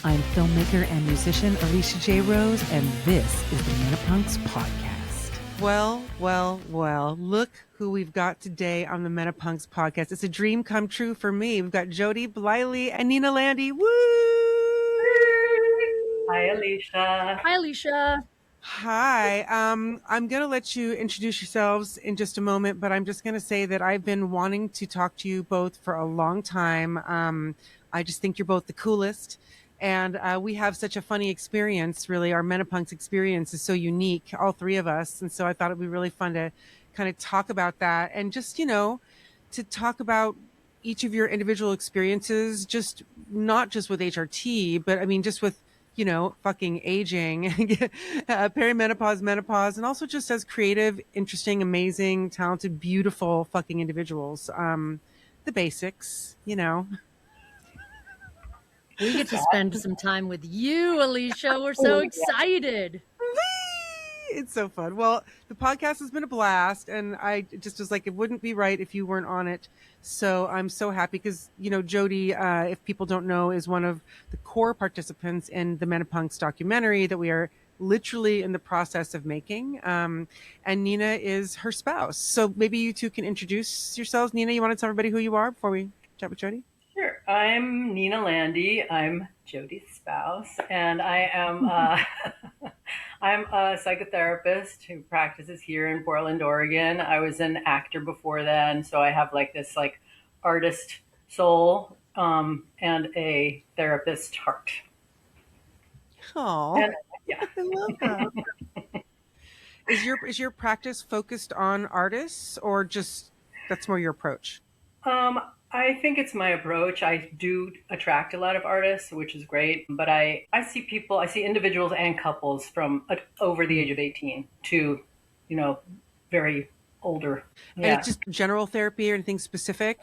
I'm filmmaker and musician Alicia J. Rose, and this is the Menopunks podcast. Well, look who we've got today on the Menopunks podcast. It's a dream come true for me. We've got Jody Bleyle and Nina Landey. Woo! Hi, Alicia. Hi, Alicia. Hi. I'm going to let you introduce yourselves in just a moment, but I'm just going to say that I've been wanting to talk to you both for a long time. I just think you're both the coolest. And we have such a funny experience, really. Our Menopunks experience is so unique, all three of us. And so I thought it'd be really fun to kind of talk about that and just, to talk about each of your individual experiences, just not just with HRT, but I mean, just with, fucking aging, perimenopause, menopause, and also just as creative, interesting, amazing, talented, beautiful fucking individuals. The basics, We get to spend some time with you, Alicia. We're so excited. It's so fun. Well, the podcast has been a blast, and I just was like, it wouldn't be right if you weren't on it. So I'm so happy because, Jody, if people don't know, is one of the core participants in the Menopunks documentary that we are literally in the process of making. And Nina is her spouse. So maybe you two can introduce yourselves. Nina, you want to tell everybody who you are before we chat with Jody? Sure. I'm Nina Landey. I'm Jody's spouse, and I am I'm a psychotherapist who practices here in Portland, Oregon. I was an actor before then, so I have this artist soul and a therapist heart. Oh, yeah. I love that. Is your practice focused on artists, or just that's more your approach? I think it's my approach. I do attract a lot of artists, which is great. But I see individuals and couples from over the age of 18 to, very older. Yeah. And it's just general therapy or anything specific?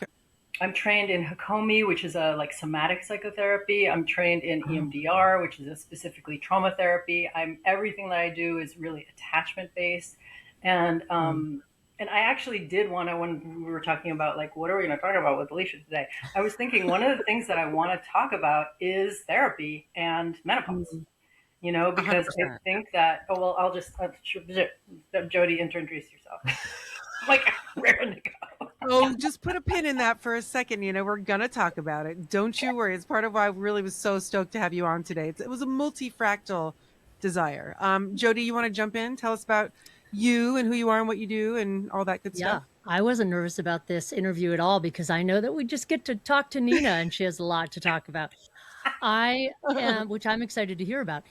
I'm trained in Hakomi, which is a somatic psychotherapy. I'm trained in EMDR, which is a specifically trauma therapy. Everything that I do is really attachment based. And I actually did want to, when we were talking about what are we going to talk about with Alicia today, I was thinking one of the things that I want to talk about is therapy and menopause, because 100%. I think that, I'll just, Jody, introduce yourself. Raring to go. Oh, just put a pin in that for a second. We're going to talk about it. Don't you worry. It's part of why I really was so stoked to have you on today. It was a multifractal desire. Jody, you want to jump in? Tell us about you and who you are and what you do and all that good stuff. I wasn't nervous about this interview at all because I know that we just get to talk to Nina and she has a lot to talk about. I am, which I'm excited to hear about.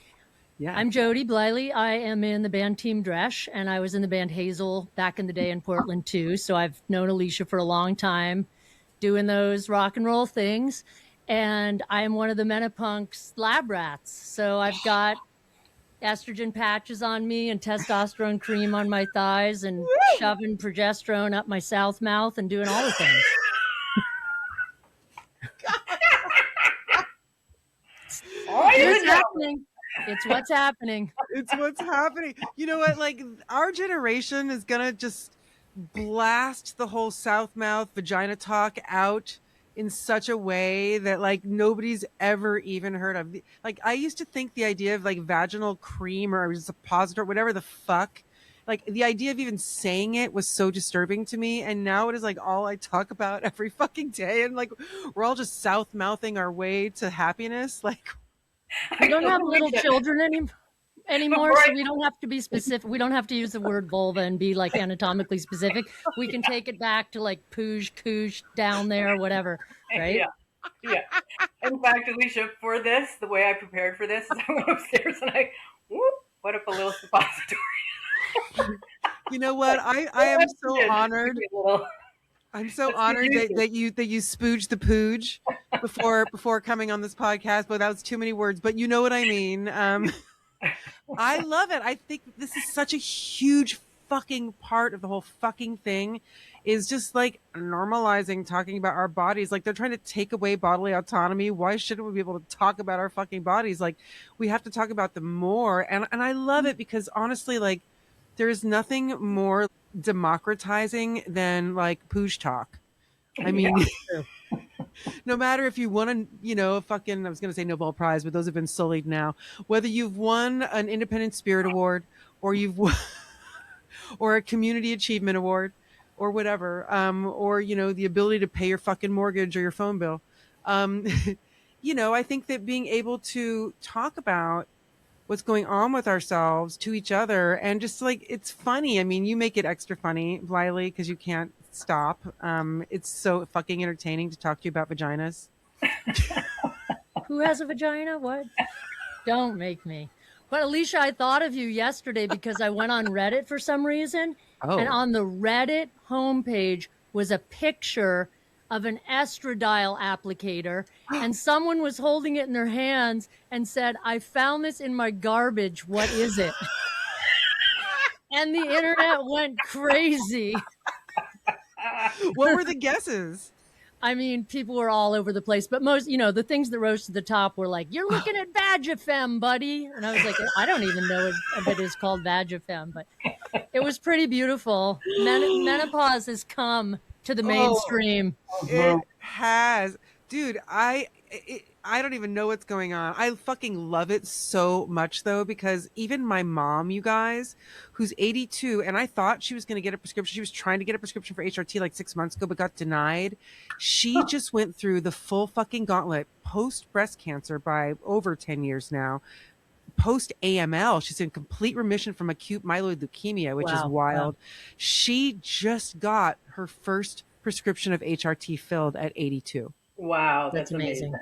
Yeah. I'm Jody Bleyle. I am in the band Team DRESCH, and I was in the band Hazel back in the day in Portland too. So I've known Alicia for a long time doing those rock and roll things. And I am one of the Menopunks lab rats. So I've got estrogen patches on me and testosterone cream on my thighs and shoving progesterone up my south mouth and doing all the things. It's happening. It's what's happening. It's what's happening. You know what? Our generation is going to just blast the whole south mouth vagina talk out in such a way that nobody's ever even heard of. I used to think the idea of vaginal cream or suppositor, whatever the fuck, the idea of even saying it was so disturbing to me. And now it is all I talk about every fucking day. And we're all just south mouthing our way to happiness. We don't have little children anymore, so we don't have to be specific. We don't have to use the word vulva and be anatomically specific. We can take it back to poosh, coosh, down there, whatever, right? Yeah. In fact, Alicia, for this, the way I prepared for this is I went upstairs and I put up a little suppository. You know what? I am so honored. I'm so honored that you spooged the pooge before coming on this podcast, but that was too many words. But you know what I mean. I love it. I think this is such a huge fucking part of the whole fucking thing, is just normalizing talking about our bodies. They're trying to take away bodily autonomy. Why shouldn't we be able to talk about our fucking bodies? We have to talk about them more. And I love it because honestly, there is nothing more democratizing than pooge talk. I mean, No matter if you won a fucking, I was going to say Nobel Prize, but those have been sullied now. Whether you've won an Independent Spirit Award or you've won, or a Community Achievement Award or whatever, or, the ability to pay your fucking mortgage or your phone bill. Um, I think that being able to talk about what's going on with ourselves to each other and just like, it's funny. I mean, you make it extra funny, Bleyle, because you can't stop. It's so fucking entertaining to talk to you about vaginas. Who has a vagina? What? Don't make me. But Alicia, I thought of you yesterday because I went on Reddit for some reason. And Oh, on the Reddit homepage was a picture of an estradiol applicator. And someone was holding it in their hands and said, I found this in my garbage. What is it? And the internet went crazy. what were the guesses? I mean, people were all over the place, but most, the things that rose to the top were like, you're looking at Vagifem, buddy. And I was like, I don't even know if it is called Vagifem, but it was pretty beautiful. Menopause has come to the mainstream. It has. Dude, I don't even know what's going on. I fucking love it so much though, because even my mom, you guys, who's 82, and I thought she was going to get a prescription. She was trying to get a prescription for HRT like 6 months ago, but got denied. She just went through the full fucking gauntlet post breast cancer by over 10 years now. Post AML, she's in complete remission from acute myeloid leukemia, which is wild. Wow. She just got her first prescription of HRT filled at 82. Wow, that's amazing.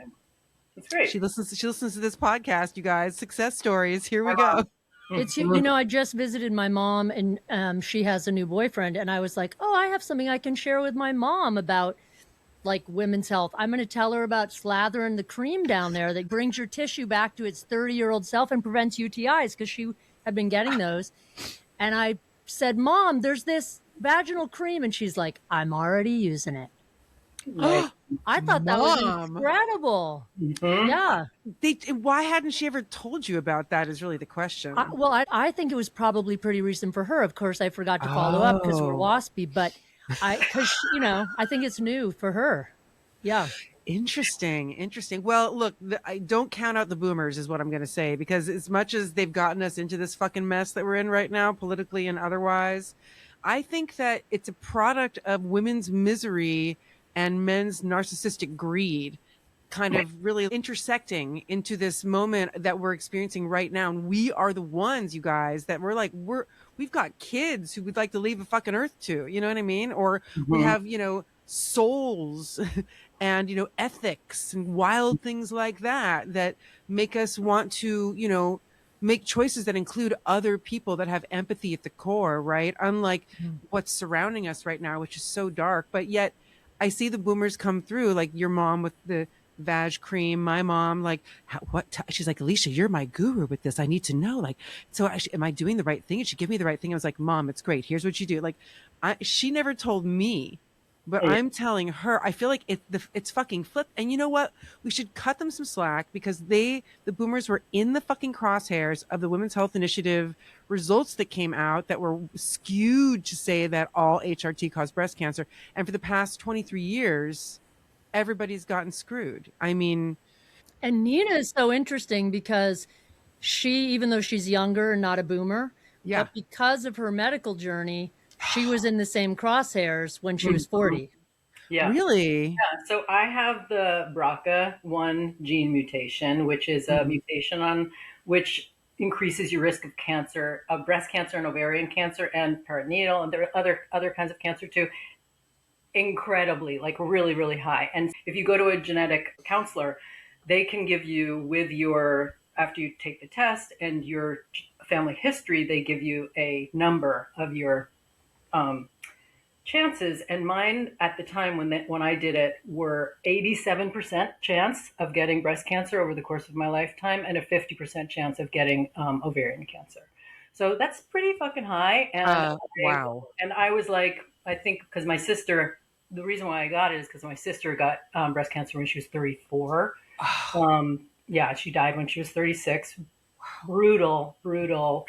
That's great. She listens to this podcast, you guys. Success stories. Here we go. It's, I just visited my mom and she has a new boyfriend. And I was like, oh, I have something I can share with my mom about like women's health. I'm going to tell her about slathering the cream down there that brings your tissue back to its 30-year-old self and prevents UTIs, because she had been getting those. And I said, Mom, there's this vaginal cream. And she's like, I'm already using it. I thought that was incredible. Mm-hmm. Yeah. Why hadn't she ever told you about that is really the question. I think it was probably pretty recent for her. Of course, I forgot to follow up because we're waspy, but I think it's new for her. Yeah. Interesting. Well, look, I don't count out the boomers is what I'm going to say, because as much as they've gotten us into this fucking mess that we're in right now, politically and otherwise, I think that it's a product of women's misery and men's narcissistic greed kind of really intersecting into this moment that we're experiencing right now. And we are the ones, you guys, that we've got kids who would like to leave the fucking earth to, you know what I mean? Or we have, souls and, ethics and wild things like that make us want to, make choices that include other people that have empathy at the core, right? Unlike what's surrounding us right now, which is so dark. But yet I see the boomers come through, like your mom with the vag cream, my mom, like, she's like, Alicia, you're my guru with this. I need to know, like, so am I doing the right thing? And she give me the right thing. I was like, Mom, it's great. Here's what you do. Like, she never told me, but I'm telling her. I feel like it's fucking flipped. And you know what? We should cut them some slack, because the boomers were in the fucking crosshairs of the Women's Health Initiative results that came out that were skewed to say that all HRT caused breast cancer. And for the past 23 years, everybody's gotten screwed. I mean, and Nina is so interesting because she, even though she's younger and not a boomer, but because of her medical journey, she was in the same crosshairs when she was 40. Yeah. Really? Yeah. So I have the BRCA1 gene mutation, which is a mutation on which increases your risk of cancer, of breast cancer and ovarian cancer and peritoneal, and there are other kinds of cancer too. Incredibly, like really, really high. And if you go to a genetic counselor, they can give you after you take the test and your family history, they give you a number of your chances. And mine at the time when I did it were 87% chance of getting breast cancer over the course of my lifetime and a 50% chance of getting ovarian cancer. So that's pretty fucking high. And wow. And I was like, I think because my sister, the reason why I got it is because my sister got breast cancer when she was 34. Yeah, she died when she was 36. Wow. Brutal.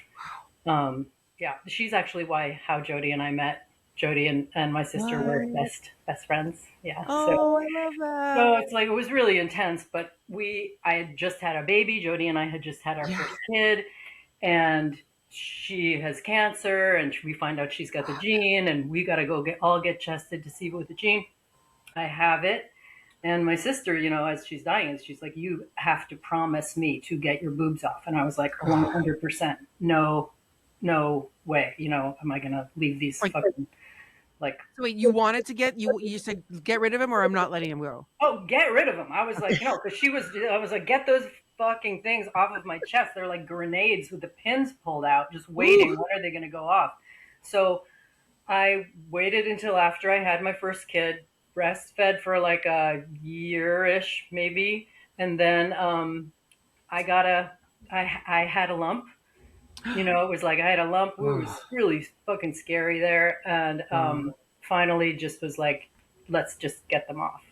Yeah, she's actually how Jody and I met. Jody and my sister were What? best friends. Yeah. Oh, I love that. So it's like, it was really intense, but I had just had a baby. Jody and I had just had our Yeah. first kid, and she has cancer, and we find out she's got the gene, and we got to go get tested to see with the gene. I have it. And my sister, as she's dying, she's like, you have to promise me to get your boobs off. And I was like, 100%. No, no way. Am I going to leave these fucking, like. So wait, you wanted to you said get rid of him, or I'm not letting him go? Oh, get rid of him. I was like, no, because I was like, get those fucking things off of my chest. They're like grenades with the pins pulled out, just waiting. When are they going to go off? So I waited until after I had my first kid, breastfed for like a year-ish maybe, and then I had a lump. It was like I had a lump. It was really fucking scary there, and finally just was like, let's just get them off.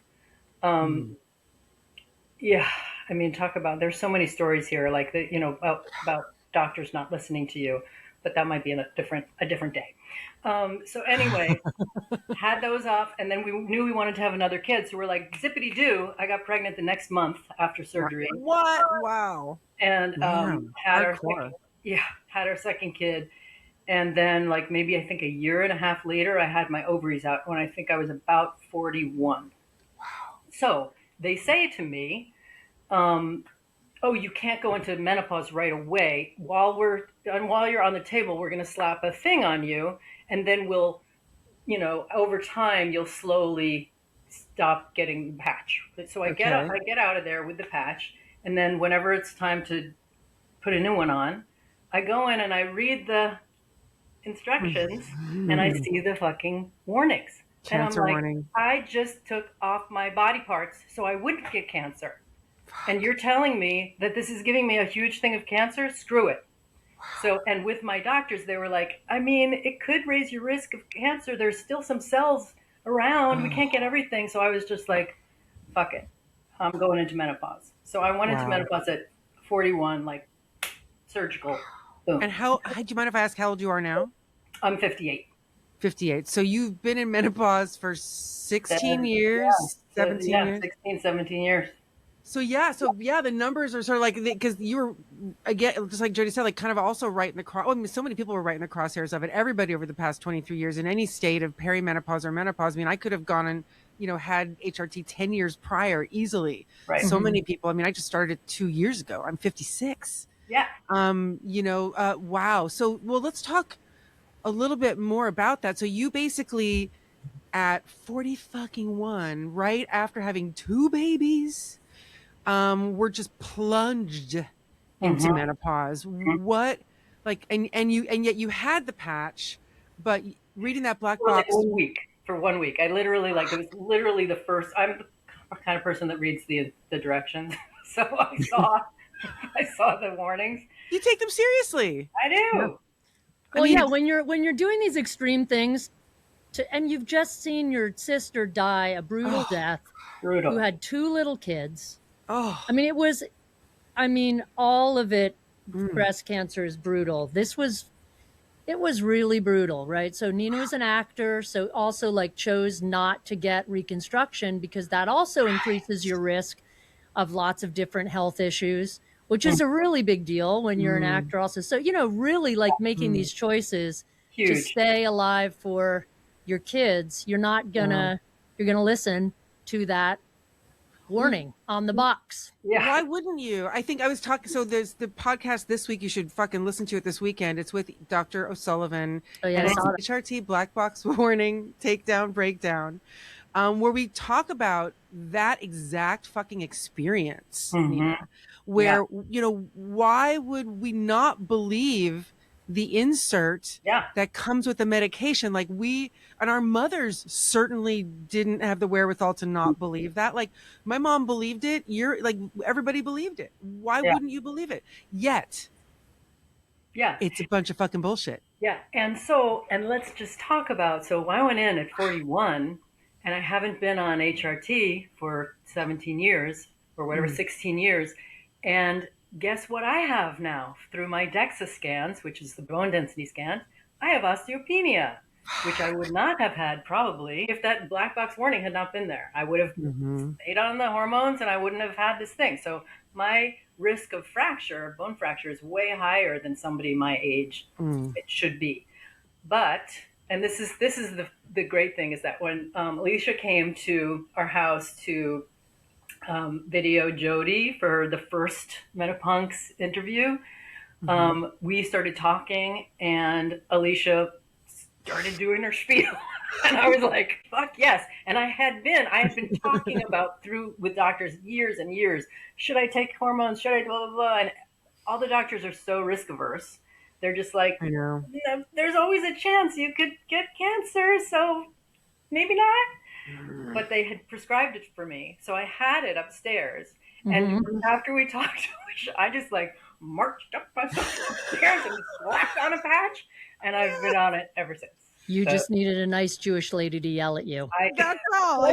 Yeah, I mean, there's so many stories here, like about doctors not listening to you, but that might be a different day. So anyway, had those off, and then we knew we wanted to have another kid, so we're like, zippity doo. I got pregnant the next month after surgery. What? Wow. And had our second kid, and then like maybe I think a year and a half later, I had my ovaries out when I think I was about 41. Wow. So they say to me, oh, you can't go into menopause right away. While you're on the table, we're going to slap a thing on you, and then we'll, over time, you'll slowly stop getting the patch. So I get out of there with the patch, and then whenever it's time to put a new one on, I go in and I read the instructions, and I see the fucking warnings. Cancer and I'm like, warning. I just took off my body parts so I wouldn't get cancer. And you're telling me that this is giving me a huge thing of cancer? Screw it. So, and with my doctors, they were like, I mean, it could raise your risk of cancer. There's still some cells around. We can't get everything. So I was just like, fuck it. I'm going into menopause. So I went into menopause at 41, like surgical. Boom. And do you mind if I ask how old you are now? I'm 58. 58. So you've been in menopause for 16 years, 17 years? 16, 17 years. So the numbers are sort of like, because you were, again, just like Jody said, like kind of also right in the cross. I mean, so many people were right in the crosshairs of it. Everybody over the past 23 years in any state of perimenopause or menopause. I mean, I could have gone and, had HRT 10 years prior easily. Right. So many people. I mean, I just started 2 years ago. I'm 56. Yeah. Wow. So, well, let's talk a little bit more about that. So you basically at 41, right after having 2 babies, were just plunged into menopause. What, like, and yet you had the patch, but reading that black box for 1 week, I literally, like, it was literally the first. I'm the kind of person that reads the directions, so I saw the warnings. You take them seriously. I do. Yeah. Well, yeah, when you're doing these extreme things, and you've just seen your sister die a brutal death, who had 2 little kids. Oh, I mean, all of it, breast cancer is brutal. It was really brutal, right? So Nina was an actor, so also like chose not to get reconstruction because that also increases your risk of lots of different health issues, which is a really big deal when you're an actor also. So, really like making these choices to stay alive for your kids, you're gonna listen to that warning on the box. Yeah. Why wouldn't you? I think I was talking. So there's the podcast this week. You should fucking listen to it this weekend. It's with Dr. O'Sullivan. Oh, yeah, and it's HRT Black Box Warning, Takedown, Breakdown, where we talk about that exact fucking experience, Nina, where, why would we not believe the insert that comes with the medication? Like and our mothers certainly didn't have the wherewithal to not believe that. Like my mom believed it. Everybody believed it. Why wouldn't you believe it? Yet, it's a bunch of fucking bullshit. Yeah. And let's just talk about, so I went in at 41 and I haven't been on HRT for 17 years or whatever, 16 years. And guess what I have now through my DEXA scans, which is the bone density scans? I have osteopenia. which I would not have had probably if that black box warning had not been there. I would have stayed on the hormones and I wouldn't have had this thing. So my risk of fracture, bone fracture, is way higher than somebody my age it should be. But, and this is the great thing, is that when ALICIA came to our house to video Jody for the first Menopunks interview, we started talking and ALICIA started doing her spiel. And I was like, fuck yes. And I had been talking about with doctors years and years, should I take hormones? Should I blah, blah, blah? And all the doctors are so risk averse. They're just like, I know. There's always a chance you could get cancer, so maybe not. But they had prescribed it for me. So I had it upstairs. And after we talked, I just like marched up myself upstairs and slapped on a patch. And I've been on it ever since. You just needed a nice Jewish lady to yell at you. That's all.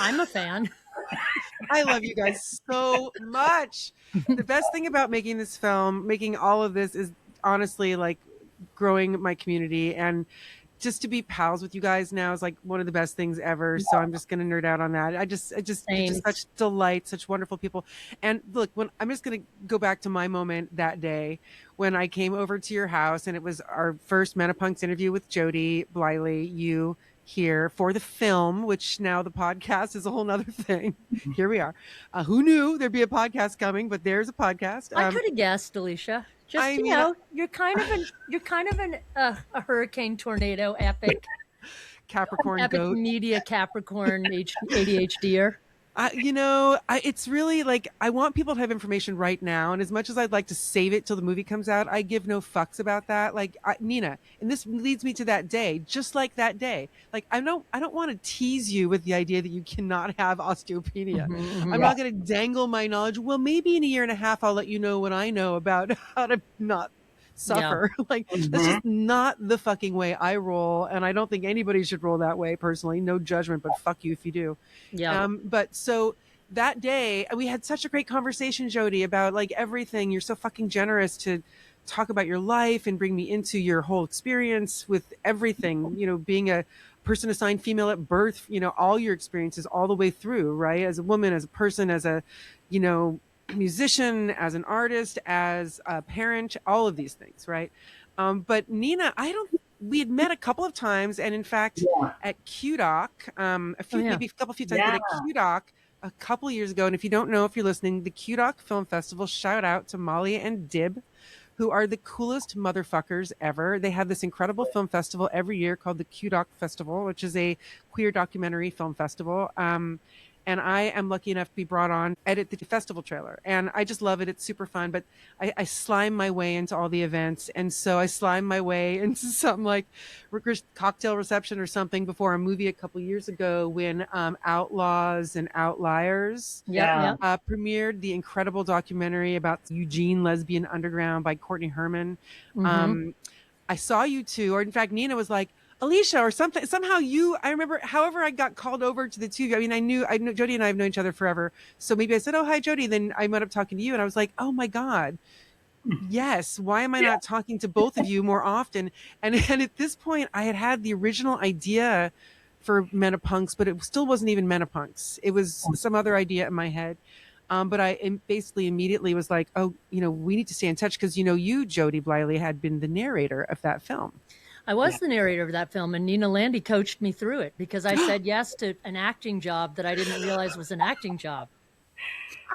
I'm a fan. I love you guys so much. The best thing about making this film, making all of this, is honestly like growing my community, and just to be pals with you guys now is like one of the best things ever. So I'm just going to nerd out on that. It's just such delight, such wonderful people. And look, I'm just going to go back to my moment that day when I came over to your house, and it was our first Menopunks interview with Jody Bleyle, you here for the film, which now the podcast is a whole nother thing. Here we are. Who knew there'd be a podcast coming, but there's a podcast. I could have guessed, ALICIA. Just, you're kind of a hurricane, tornado, epic Capricorn epic goat. media Capricorn ADHDer. It's really like, I want people to have information right now. And as much as I'd like to save it till the movie comes out, I give no fucks about that. Like, Nina, and this leads me to that day, just like that day. Like, I don't want to tease you with the idea that you cannot have osteopenia. I'm not going to dangle my knowledge. Well, maybe in a year and a half, I'll let you know what I know about how to not suffer. Like, that's just not the fucking way I roll, and I don't think anybody should roll that way personally. No judgment, but fuck you if you do. But so that day we had such a great conversation, Jody, about like everything. You're so fucking generous to talk about your life and bring me into your whole experience with everything, being a person assigned female at birth, all your experiences all the way through, right? As a woman, as a person, as a, musician, as an artist, as a parent, all of these things, right? But Nina, we had met a couple of times, and in fact, at QDoc, maybe a few times, but at QDoc a couple of years ago. And if you don't know, if you're listening, the QDoc Film Festival, shout out to Molly and Dib, who are the coolest motherfuckers ever. They have this incredible film festival every year called the QDoc Festival, which is a queer documentary film festival. And I am lucky enough to be brought on, edit the festival trailer. And I just love it. It's super fun. But I slime my way into all the events. And so I slime my way into something like cocktail reception or something before a movie a couple years ago when Outlaws and Outliers premiered, the incredible documentary about Eugene Lesbian Underground by Courtney Herman. I saw you two, or in fact, Nina was like, ALICIA or something, somehow I remember, however I got called over to the two of you. I mean, I know Jody and I have known each other forever. So maybe I said, oh, hi, Jody. Then I went up talking to you and I was like, oh my God, yes. Why am I not talking to both of you more often? And at this point I had the original idea for Menopunks, but it still wasn't even Menopunks. It was some other idea in my head. But I basically immediately was like, oh, we need to stay in touch. Cause you, Jody Bleyle, had been the narrator of that film. I was the narrator of that film, and Nina Landey coached me through it because I said yes to an acting job that I didn't realize was an acting job.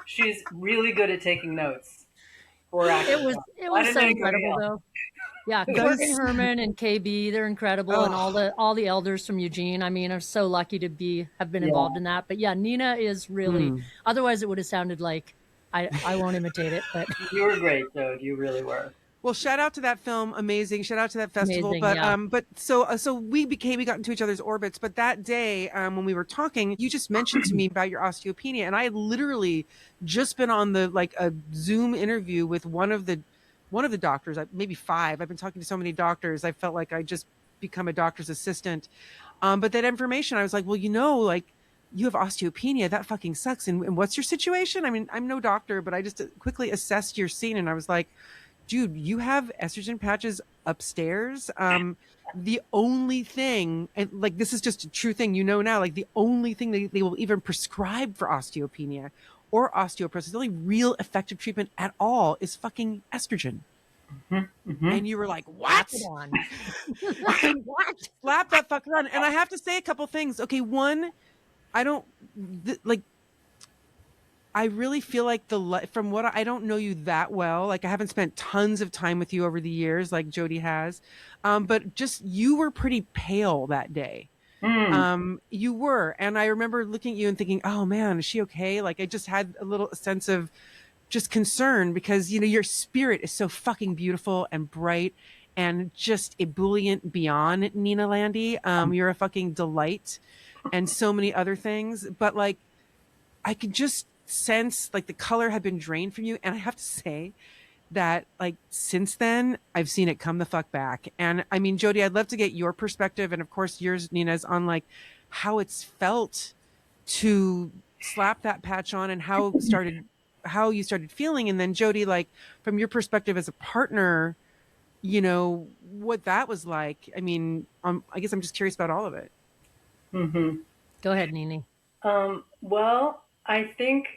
She's really good at taking notes for acting. It was so incredible, though. Yeah, Courtney Herman and KB, they're incredible, and all the elders from Eugene. I mean, I'm so lucky to have been involved in that. But yeah, Nina is really. Otherwise, it would have sounded like I won't imitate it. But you were great, though. You really were. Well, shout out to that film. Amazing. Shout out to that festival. But so we got into each other's orbits. But that day, when we were talking, you just mentioned to me about your osteopenia. And I had literally just been on a Zoom interview with one of the doctors, maybe 5. I've been talking to so many doctors. I felt like I just become a doctor's assistant. But that information, I was like, well, you have osteopenia. That fucking sucks. And what's your situation? I mean, I'm no doctor, but I just quickly assessed your scene. And I was like, dude, you have estrogen patches upstairs. The only thing, and like this is just a true thing, you know now, like the only thing they will even prescribe for osteopenia or osteoporosis, the only real effective treatment at all is fucking estrogen. And you were like, what? What? Slap that fucker on. And I have to say a couple things. Okay, one, I don't like. I really feel like from what I don't know you that well. Like I haven't spent tons of time with you over the years, like Jody has. But just you were pretty pale that day. You were, and I remember looking at you and thinking, "Oh man, is she okay?" Like I just had a little sense of just concern because you know your spirit is so fucking beautiful and bright and just ebullient beyond Nina Landey. You're a fucking delight and so many other things, but like I could just sense like the color had been drained from you. And I have to say that like since then I've seen it come the fuck back. And I mean, Jody, I'd love to get your perspective and of course yours, Nina's, on like how it's felt to slap that patch on and how you started feeling. And then Jody, like from your perspective as a partner, you know, what that was like. I mean, I guess I'm just curious about all of it. Go ahead, Nini. Well, I think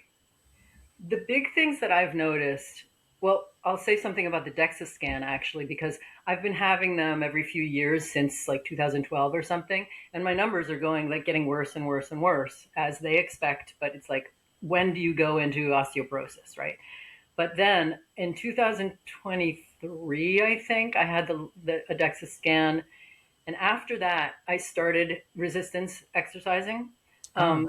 the big things that I've noticed, well, I'll say something about the DEXA scan actually, because I've been having them every few years since like 2012 or something. And my numbers are going like getting worse and worse and worse as they expect. But it's like, when do you go into osteoporosis, right? But then in 2023, I think I had a DEXA scan. And after that, I started resistance exercising,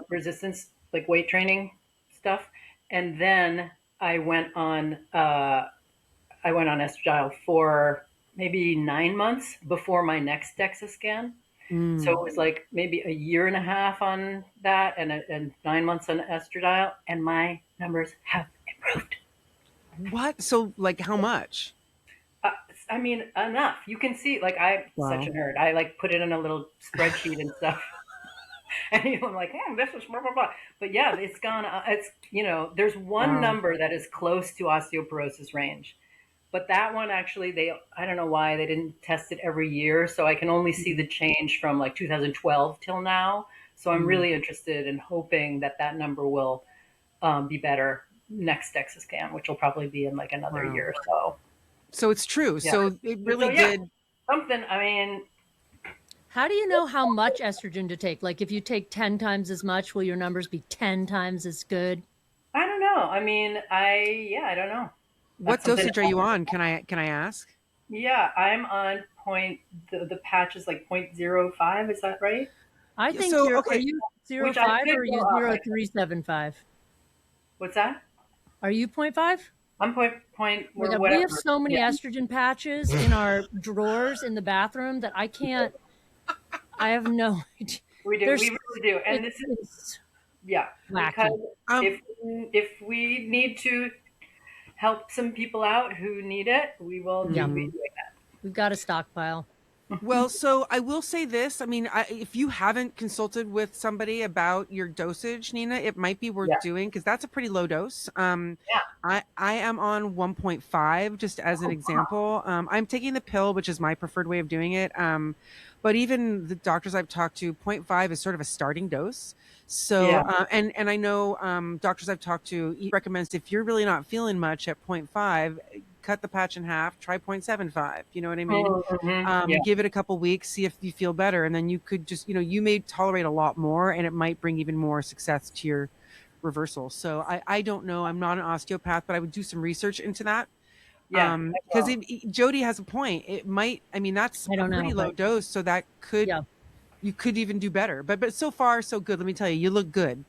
resistance, like weight training stuff. And then I went on estradiol for maybe 9 months before my next DEXA scan. So it was like maybe a year and a half on that and 9 months on estradiol, and my numbers have improved. What? So like how much? I mean, enough. You can see, like, I'm such a nerd. I like put it in a little spreadsheet and stuff. And I'm like, this is blah, blah, blah. But yeah, it's gone. It's, you know, there's one number that is close to osteoporosis range. But that one actually, I don't know why they didn't test it every year. So I can only see the change from like 2012 till now. So I'm really interested in hoping that that number will be better next DEXA scan, which will probably be in like another year or so. So it's true. Yeah. So it really did something. I mean, how do you know how much estrogen to take? Like if you take 10 times as much, will your numbers be 10 times as good? I don't know. I mean, I don't know. What dosage are you on? Can I ask? Yeah, I'm on the patch is like 0.05. Is that right? I think so, are you 0.5 or are you 0.375? What's that? Are you 0.5? I'm point whatever. We have so many estrogen patches in our drawers in the bathroom that I have no idea. We do. We really do. And this is because if we need to help some people out who need it, we will be doing that. We've got a stockpile. Well, so I will say this. I mean, if you haven't consulted with somebody about your dosage, Nina, it might be worth doing because that's a pretty low dose. I am on 1.5 just as an example. I'm taking the pill, which is my preferred way of doing it. But even the doctors I've talked to, 0.5 is sort of a starting dose. So, and I know doctors I've talked to recommends if you're really not feeling much at 0.5, cut the patch in half, try 0.75. You know what I mean? Give it a couple weeks, see if you feel better. And then you could just, you know, you may tolerate a lot more and it might bring even more success to your reversal. So I don't know. I'm not an osteopath, but I would do some research into that. Because Jody has a point. It might, I mean, that's a pretty low dose. So that could, you could even do better. But so far, so good. Let me tell you, you look good.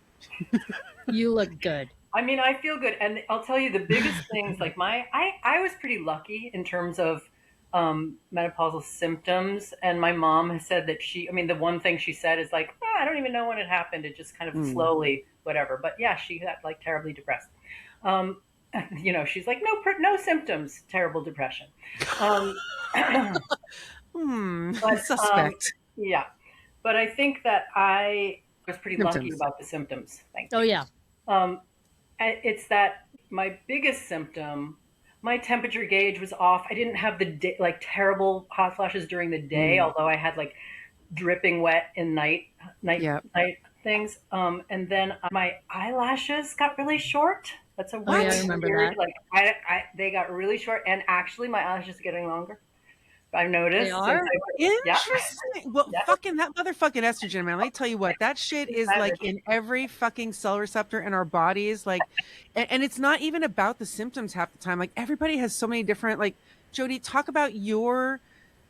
You look good. I mean, I feel good. And I'll tell you the biggest things, like I was pretty lucky in terms of menopausal symptoms. And my mom has said that the one thing she said is like, I don't even know when it happened. It just kind of slowly, whatever. But yeah, she got like terribly depressed. You know, she's like, no symptoms, terrible depression. Suspect. Yeah. But I think that I was pretty lucky about the symptoms. Thank you. Oh, yeah. It's that my biggest symptom My temperature gauge was off. I didn't have the like terrible hot flashes during the day, although I had like dripping wet in night things. And then my eyelashes got really short. That's a Oh, yeah, I remember weird, that. like they got really short, and actually my eyelashes are getting longer. I've noticed. They are? Interesting. Well, Yeah. fucking that motherfucking estrogen, man. Let me tell you what, that shit is like in every fucking cell receptor in our bodies. Like, and it's not even about the symptoms half the time. Like, everybody has so many different, like, Jody, talk about your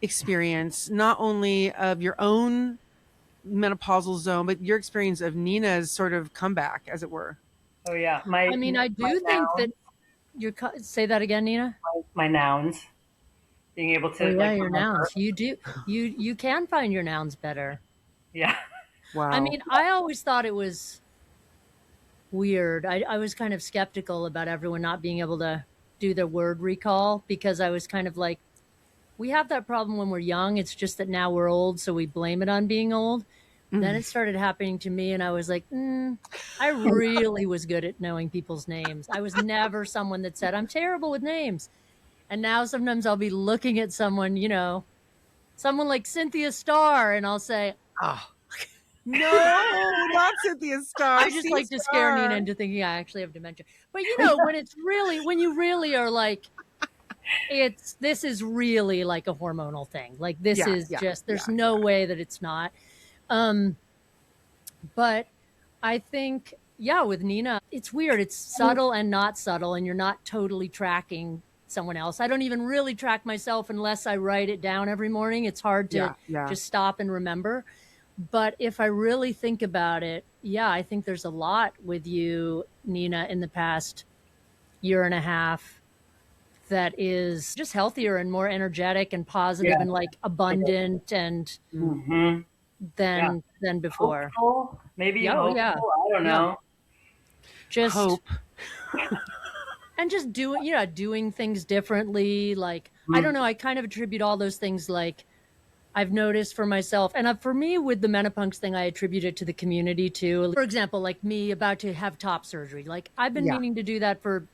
experience, not only of your own menopausal zone, but your experience of Nina's sort of comeback, as it were. Oh yeah. I mean, I do think that you're, say that again, Nina? My nouns. Being able to your nouns. You do. You can find your nouns better. Yeah. Wow. I mean, I always thought it was weird. I was kind of skeptical about everyone not being able to do their word recall, because I was kind of like, we have that problem when we're young. It's just that now we're old, so we blame it on being old. Then it started happening to me, and I was like, I really was good at knowing people's names. I was never someone that said, I'm terrible with names. And now sometimes I'll be looking at someone, you know, someone like Cynthia Starr, and I'll say, oh, no, not Cynthia Starr. I just like to scare Nina into thinking I actually have dementia. But you know, when you really are like, this is really like a hormonal thing. Like this is just, there's no way that it's not. But I think, with Nina, it's weird. It's subtle and not subtle, and you're not totally tracking someone else. I don't even really track myself unless I write it down every morning. It's hard to just stop and remember. But if I really think about it, I think there's a lot with you, Nina, in the past year and a half that is just healthier and more energetic and positive and like abundant and than before. Hopeful? Maybe hopeful? I don't know. Just hope. And just doing things differently. Like, I don't know, I kind of attribute all those things, like, I've noticed for myself. And for me, with the Menopunks thing, I attribute it to the community too. For example, like me about to have top surgery. Like, I've been meaning to do that for,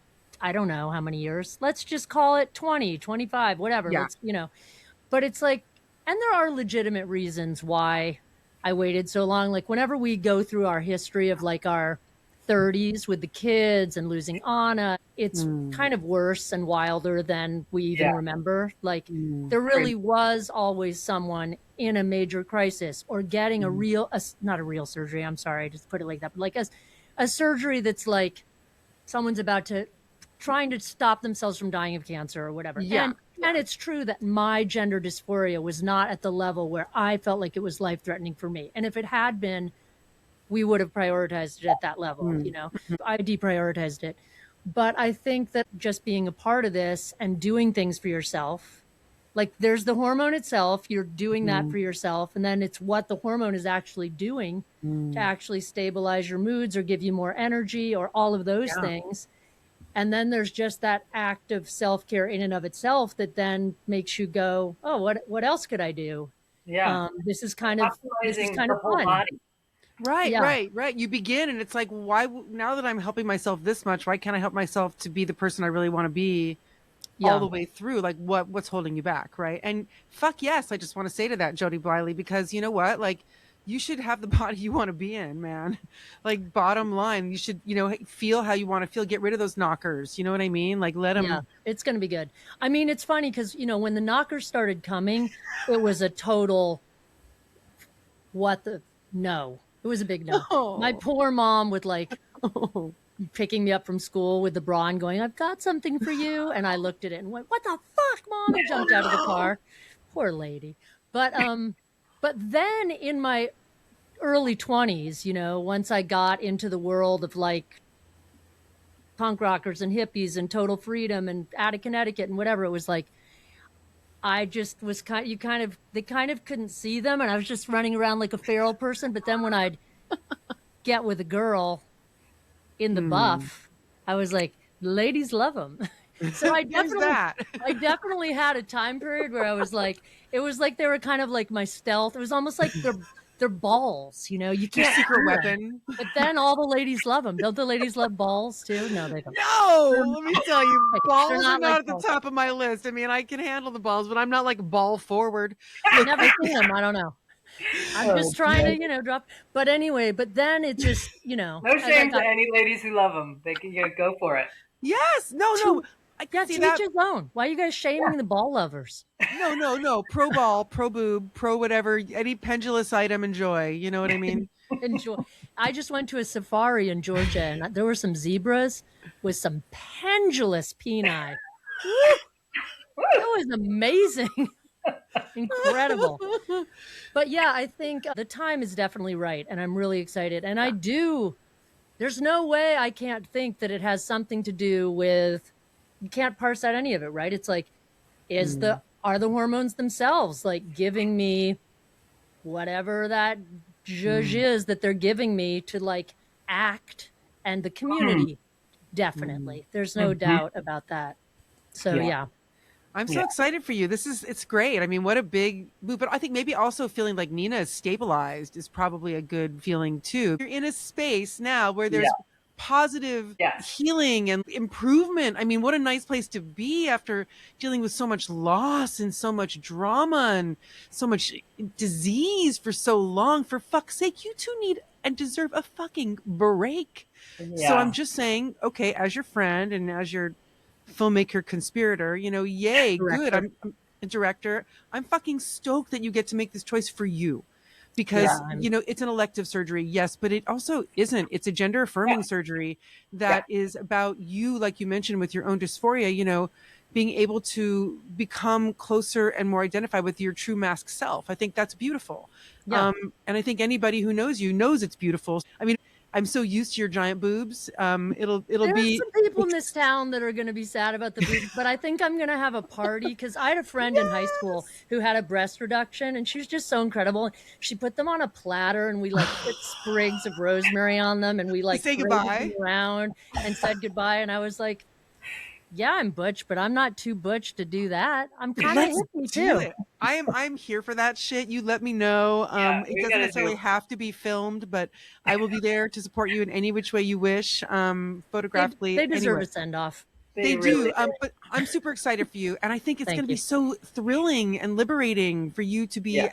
I don't know how many years. Let's just call it 20, 25, whatever. Let's, but it's like, and there are legitimate reasons why I waited so long. Like, whenever we go through our history of like our 30s with the kids and losing Anna, it's kind of worse and wilder than we even remember. Like, there really was always someone in a major crisis or getting not a real surgery, I'm sorry, just put it like that, but like a surgery that's like someone's trying to stop themselves from dying of cancer or whatever. And it's true that my gender dysphoria was not at the level where I felt like it was life-threatening for me. And if it had been, we would have prioritized it at that level, I deprioritized it. But I think that just being a part of this and doing things for yourself, like there's the hormone itself, you're doing that for yourself. And then it's what the hormone is actually doing to actually stabilize your moods or give you more energy or all of those things. And then there's just that act of self-care in and of itself that then makes you go, oh, what else could I do? This is kind of fun. Body. Right. You begin and it's like, why, now that I'm helping myself this much, why can't I help myself to be the person I really want to be all the way through? Like, what's holding you back? Right. And fuck yes, I just want to say to that, Jody Bleyle, because you know what? Like, you should have the body you want to be in, man. Like, bottom line, you should, feel how you want to feel. Get rid of those knockers. You know what I mean? Like, let them. Yeah, it's going to be good. I mean, it's funny because, when the knockers started coming, it was a total, no. It was a big no. Oh. My poor mom with picking me up from school with the bra and going, I've got something for you. And I looked at it and went, what the fuck, Mom? And jumped out of the car. Poor lady. But then in my early 20s, once I got into the world of like punk rockers and hippies and total freedom and out of Connecticut and whatever, it was like, I just was they kind of couldn't see them. And I was just running around like a feral person. But then when I'd get with a girl in the buff, I was like, ladies love them. So I definitely had a time period where I was like, it was like they were kind of like my stealth. It was almost like they're balls, you can't secret weapon. But then all the ladies love them. Don't the ladies love balls too? No, they don't. No, let me tell you, balls are not like at the top of my list. I mean, I can handle the balls, but I'm not like ball forward. I've never seen them. I don't know. I'm just trying to, drop. But anyway, but then it just, No shame to any ladies who love them. They can go for it. Yes. No. I can see that. Each his own. Why are you guys shaming the ball lovers? No. Pro ball, pro boob, pro whatever. Any pendulous item, enjoy. You know what I mean? Enjoy. I just went to a safari in Georgia, and there were some zebras with some pendulous peni. It was amazing. Incredible. But yeah, I think the time is definitely right, and I'm really excited. And there's no way I can't think that it has something to do with, you can't parse out any of it, right? It's like, are the hormones themselves like giving me whatever that zhuzh is that they're giving me to like act, and the community, definitely. There's no doubt about that. So yeah. I'm so excited for you. It's great. I mean, what a big move. But I think maybe also feeling like Nina is stabilized is probably a good feeling too. You're in a space now where there's positive healing and improvement. I mean, what a nice place to be after dealing with so much loss and so much drama and so much disease for so long. For fuck's sake, you two need and deserve a fucking break. So I'm just saying, okay, as your friend and as your filmmaker conspirator, yay, good. I'm a director. I'm fucking stoked that you get to make this choice for you, because it's an elective surgery, yes, but it also isn't. It's a gender affirming surgery that is about you, like you mentioned, with your own dysphoria, being able to become closer and more identified with your true mask self. I think that's beautiful. And I think anybody who knows you knows it's beautiful. I mean, I'm so used to your giant boobs. It'll be some people in this town that are going to be sad about the boobs, but I think I'm going to have a party, because I had a friend in high school who had a breast reduction, and she was just so incredible. She put them on a platter, and we like put sprigs of rosemary on them, and we like say goodbye around and said goodbye. And I was like, yeah, I'm butch, but I'm not too butch to do that. I'm kind of hippie too. I'm here for that shit. You let me know. It doesn't necessarily have to be filmed, but I will be there to support you in any which way you wish. Photographically, they deserve a send off. They do. But I'm super excited for you, and I think it's going to be so thrilling and liberating for you to be,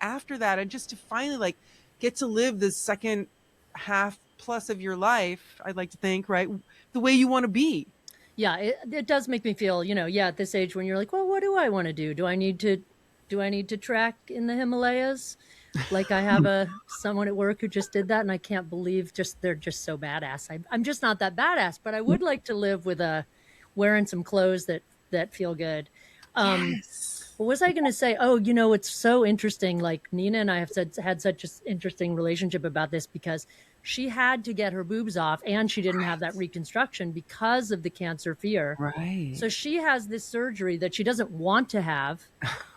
after that, and just to finally like get to live the second half plus of your life. I'd like to think, right, the way you want to be. Yeah, it does make me feel, at this age when you're like, well, what do I want to do? Do I need to track in the Himalayas? Like I have someone at work who just did that, and I can't believe they're just so badass. I'm just not that badass, but I would like to live with wearing some clothes that feel good. What was I going to say? Oh, it's so interesting. Like Nina and I have had such an interesting relationship about this, because she had to get her boobs off, and she didn't have that reconstruction because of the cancer fear. Right. So she has this surgery that she doesn't want to have,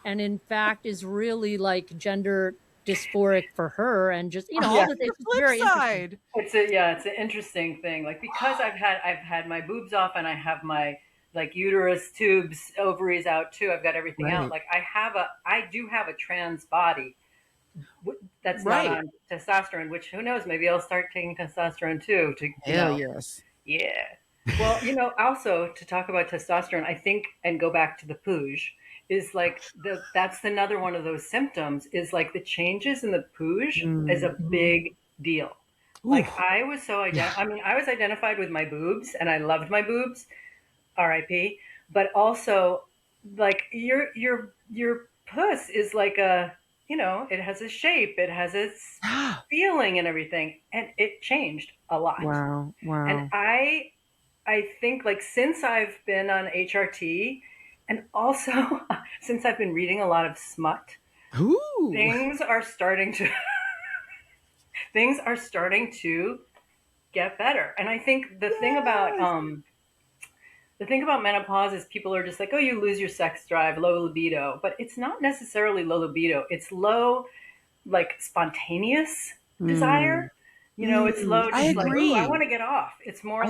and in fact is really like gender dysphoric for her, and just all the things. The flip side. It's an interesting thing. Like, because I've had my boobs off, and I have my like uterus, tubes, ovaries out too. I've got everything out. Like I do have a trans body that's not on testosterone, which who knows, maybe I'll start taking testosterone too. Yes. Yeah. Well, also to talk about testosterone, I think, and go back to the pooge, is like that's another one of those symptoms, is like the changes in the pooge is a big deal. Oof. Like I was I was identified with my boobs, and I loved my boobs, RIP, but also like your puss is like it has a shape, it has its feeling and everything, and it changed a lot. Wow. And I think, like, since I've been on HRT, and also since I've been reading a lot of smut, things are starting to get better. And I think the thing about menopause is people are just like, oh, you lose your sex drive, low libido. But it's not necessarily low libido. It's low, like, spontaneous desire. It's low, just like, oh, I want to get off. It's more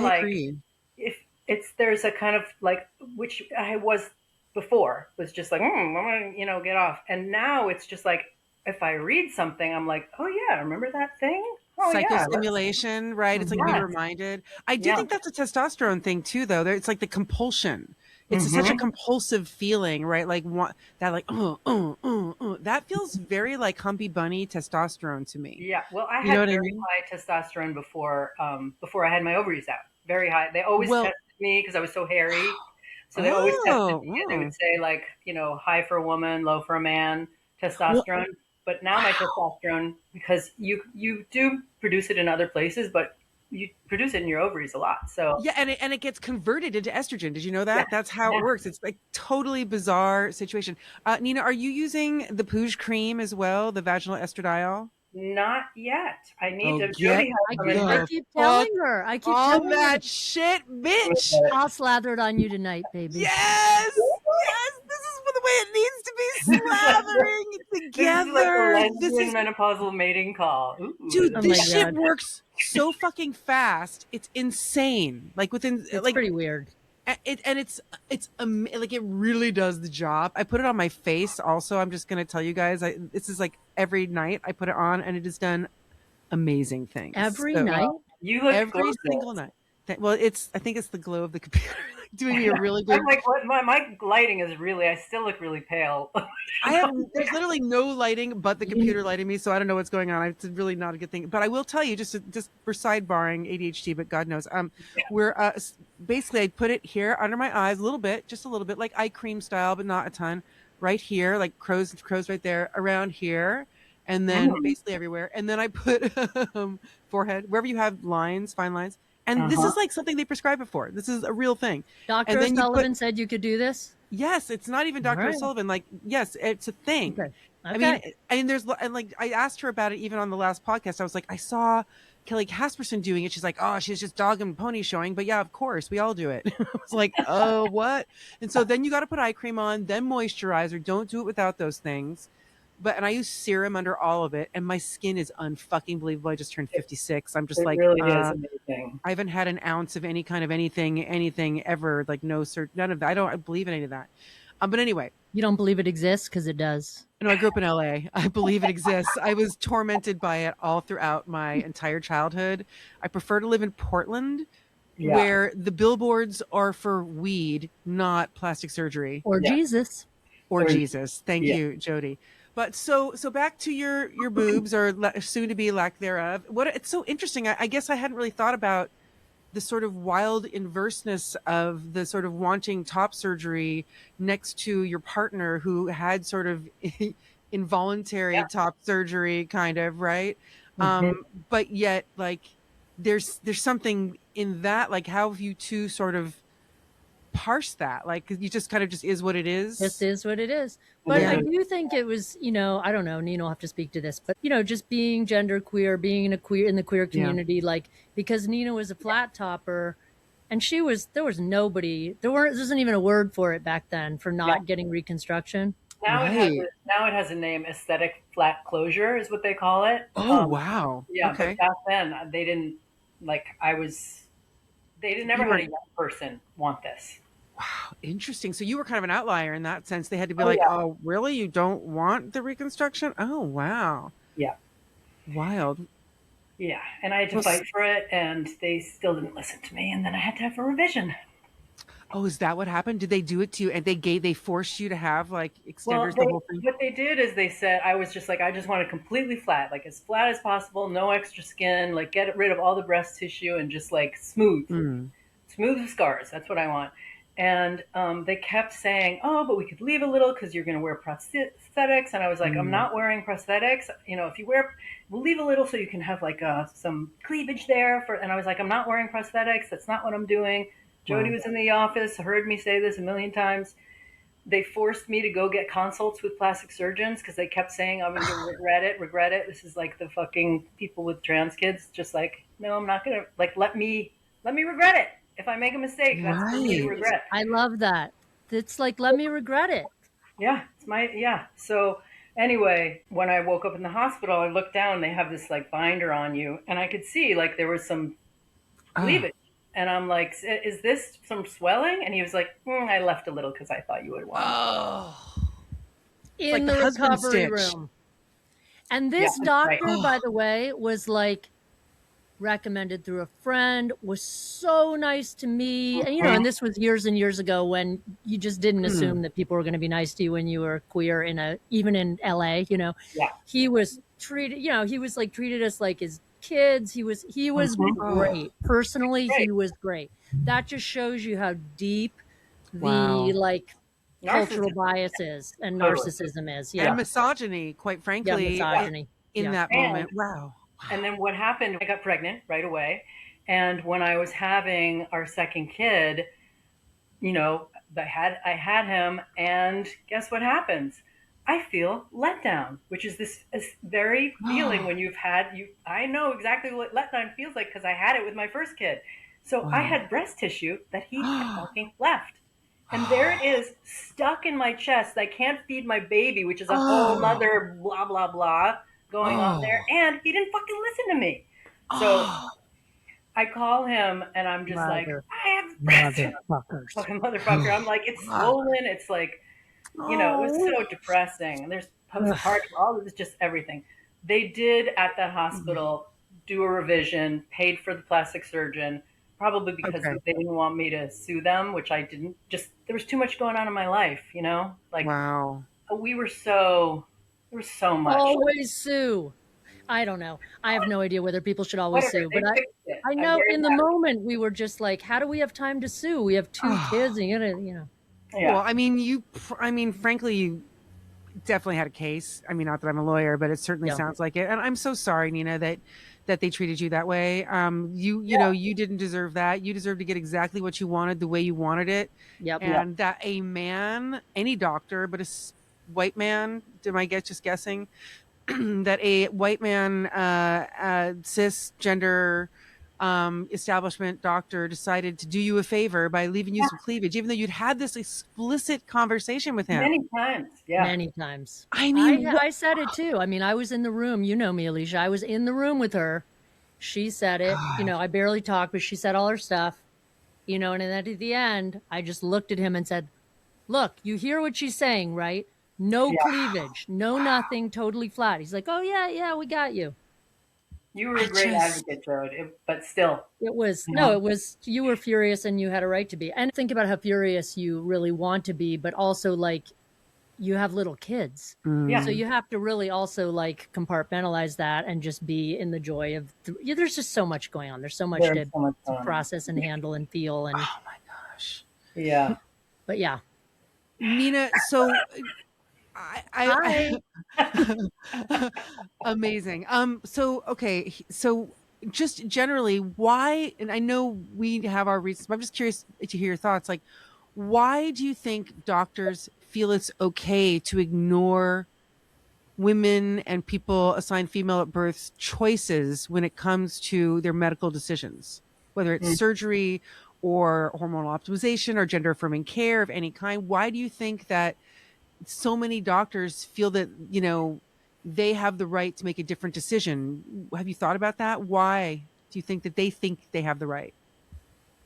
if there's a kind of like, which I was before, was just like, I want to, get off. And now it's just like, if I read something, I'm like, oh yeah, remember that thing? Oh yeah, Psychostimulation, right? It's like being reminded. I do think that's a testosterone thing too, though. It's like the compulsion. It's such a compulsive feeling, right? Like that, like that feels very like Humpy Bunny testosterone to me. Yeah, well, I You know had what I very mean? high testosterone before I had my ovaries out. Very high. They always Well, tested me because I was so hairy. So they always tested oh, me, and they wow. would say like, high for a woman, low for a man, Well, testosterone. But now my testosterone, because you do produce it in other places, but you produce it in your ovaries a lot. So yeah, and it gets converted into estrogen. Did you know yeah, that? That's how it yeah. works. It's like totally bizarre situation. Nina, are you using the Pooge cream as well, the vaginal estradiol? Not yet. I need Oh, to. get Jody has I some keep, in I her. the keep fuck telling her. I keep on telling her. that shit, bitch. I'll slather it on you tonight, baby. Yes, yes. This is the way it needs to be, This is like slathering this is like a together. This lesbian is, menopausal mating call. Ooh, dude. Oh This my shit God. works so fucking fast. It's insane. Like within It's like pretty weird. like it really does the job. I put it on my face also. I'm just gonna tell you guys. This is like every night I put it on, and it has done amazing things. Every So night. well, you look every single gorgeous. night. Well, I think it's the glow of the computer like doing me a really I'm good. like, what? My lighting is really. I still look really pale. There's literally no lighting but the computer lighting me, so I don't know what's going on. It's really not a good thing. But I will tell you, just for sidebarring ADHD, but God knows, we're basically I put it here under my eyes a little bit, just a little bit, like eye cream style, but not a ton. Right here, like crow's right there, around here, and then basically everywhere. And then I put forehead, wherever you have lines, fine lines. And this Uh-huh. is like something they prescribe it for. This is a real thing. Dr. And then you put O'Sullivan said you could do this. yes, it's not even All Dr. right. O'Sullivan. Like, yes, it's a thing. Okay. I mean, Okay. and like I asked her about it even on the last podcast. I was like, I saw Kelly Casperson doing it. She's like, oh, she's just dog and pony showing. But yeah, of course, we all do it. I was like, oh, what? And so then you got to put eye cream on, then moisturizer. Don't do it without those things. And I use serum under all of it, and my skin is unfucking believable. I just turned 56. I'm just It like, really is amazing. I haven't had an ounce of any kind of anything ever. Like none of that. I believe in any of that. But anyway, You don't believe it exists because it does. I grew up in LA. I believe it exists. I was tormented by it all throughout my entire childhood. I prefer to live in Portland, Yeah. where the billboards are for weed, not plastic surgery Or Yeah. Jesus. or Or- Jesus. Thank yeah. you, Jody. But so back to your boobs, or soon to be lack thereof. It's so interesting. I guess I hadn't really thought about the sort of wild inverseness of the sort of wanting top surgery next to your partner who had sort of involuntary top surgery, kind of, right? But yet, like, there's something in that. Like, how have you two sort of parse that? Like, you just kind of just is what it is. This is what it is. But Yeah. I do think it was, I don't know, Nina will have to speak to this, but just being gender queer, being in the queer community, like, because Nina was a flat topper and there was nobody, there wasn't even a word for it back then for not getting reconstruction. Now Right. it has a name. Aesthetic flat closure is what they call it. Oh, wow. Yeah, Okay. but back then they didn't they didn't never had a young person want this. Wow, interesting. So you were kind of an outlier in that sense. They had to be Yeah. oh, really? You don't want the reconstruction? Oh, wow. Yeah. Wild. Yeah, and I had to fight for it, and they still didn't listen to me, and then I had to have a revision. Oh, is that what happened? Did they do it to you? And they forced you to have like extenders, the whole thing? What they did is they said, I was just like, I just want it completely flat, like as flat as possible, no extra skin, like get rid of all the breast tissue and just like smooth the scars. That's what I want. And they kept saying, oh, but we could leave a little because you're going to wear prosthetics. And I was like, I'm not wearing prosthetics. If you we'll leave a little so you can have like some cleavage there. And I was like, I'm not wearing prosthetics. That's not what I'm doing. Jody was in the office, heard me say this a million times. They forced me to go get consults with plastic surgeons because they kept saying, I'm going to regret it. This is like the fucking people with trans kids. Just like, no, I'm not going to, like, let me regret it. If I make a mistake, that's for me to regret. I love that. It's like, let me regret it. Yeah, So anyway, when I woke up in the hospital, I looked down, they have this like binder on you, and I could see like there was some cleavage. And I'm like, is this some swelling? And he was like, I left a little because I thought you would want it. Oh. In the recovery room. And this doctor, right. by the way, was like recommended through a friend, was so nice to me. And, you know, and this was years and years ago when you just didn't assume that people were going to be nice to you when you were queer even in LA, you know. Yeah. He was treated, you know, he was like treated us like his kids. He was great. Personally, he was great. That just shows you how deep the like cultural biases and narcissism is. Yeah. And misogyny, quite frankly, misogyny. in that moment. Wow. And then what happened, I got pregnant right away. And when I was having our second kid, you know, I had him, and guess what happens? I feel let down, which is this very feeling when I know exactly what letdown feels like because I had it with my first kid. So I had breast tissue that he had fucking left. And there it is, stuck in my chest. I can't feed my baby, which is a whole other blah, blah, blah going on there. And he didn't fucking listen to me. So I call him and I'm just like, I have breast fucking motherfucker. I'm like, it's swollen. It's like, you know, it was so depressing. And there's postpartum, all of this, just everything. They did at that hospital do a revision, paid for the plastic surgeon, probably because they didn't want me to sue them, which I didn't. Just there was too much going on in my life, you know. Like, there was so much. Always sue. I don't know. I have no idea whether people should always sue, but I know in the moment we were just like, how do we have time to sue? We have 2 kids, and you know. Yeah. Well, I mean, frankly, you definitely had a case. I mean, not that I'm a lawyer, but it certainly sounds like it. And I'm so sorry, Nina, that they treated you that way. You know, you didn't deserve that. You deserve to get exactly what you wanted, the way you wanted it. And that a man, any doctor, but a white man, am I just guessing, that a white man, cisgender, establishment doctor decided to do you a favor by leaving you some cleavage, even though you'd had this explicit conversation with him many times. Many times. I mean, I said it too. I mean, I was in the room. You know me, Alicia. I was in the room with her. She said it. You know, I barely talked, but she said all her stuff. You know, and then at the end, I just looked at him and said, "Look, you hear what she's saying, right? No cleavage, no nothing, totally flat." He's like, "Oh yeah, we got you." You were a great advocate, Jody, but still. It was, it was, you were furious and you had a right to be. And think about how furious you really want to be, but also like you have little kids. So you have to really also like compartmentalize that and just be in the joy of, there's just so much going on. There's so much to process and handle and feel. And oh my gosh. Yeah. But yeah. Nina, so I amazing. So just generally, why, and I know we have our reasons, but I'm just curious to hear your thoughts. Like, why do you think doctors feel it's okay to ignore women and people assigned female at birth's choices when it comes to their medical decisions, whether it's surgery or hormonal optimization or gender affirming care of any kind? Why do you think that so many doctors feel that, you know, they have the right to make a different decision? Have you thought about that? Why do you think that they think they have the right?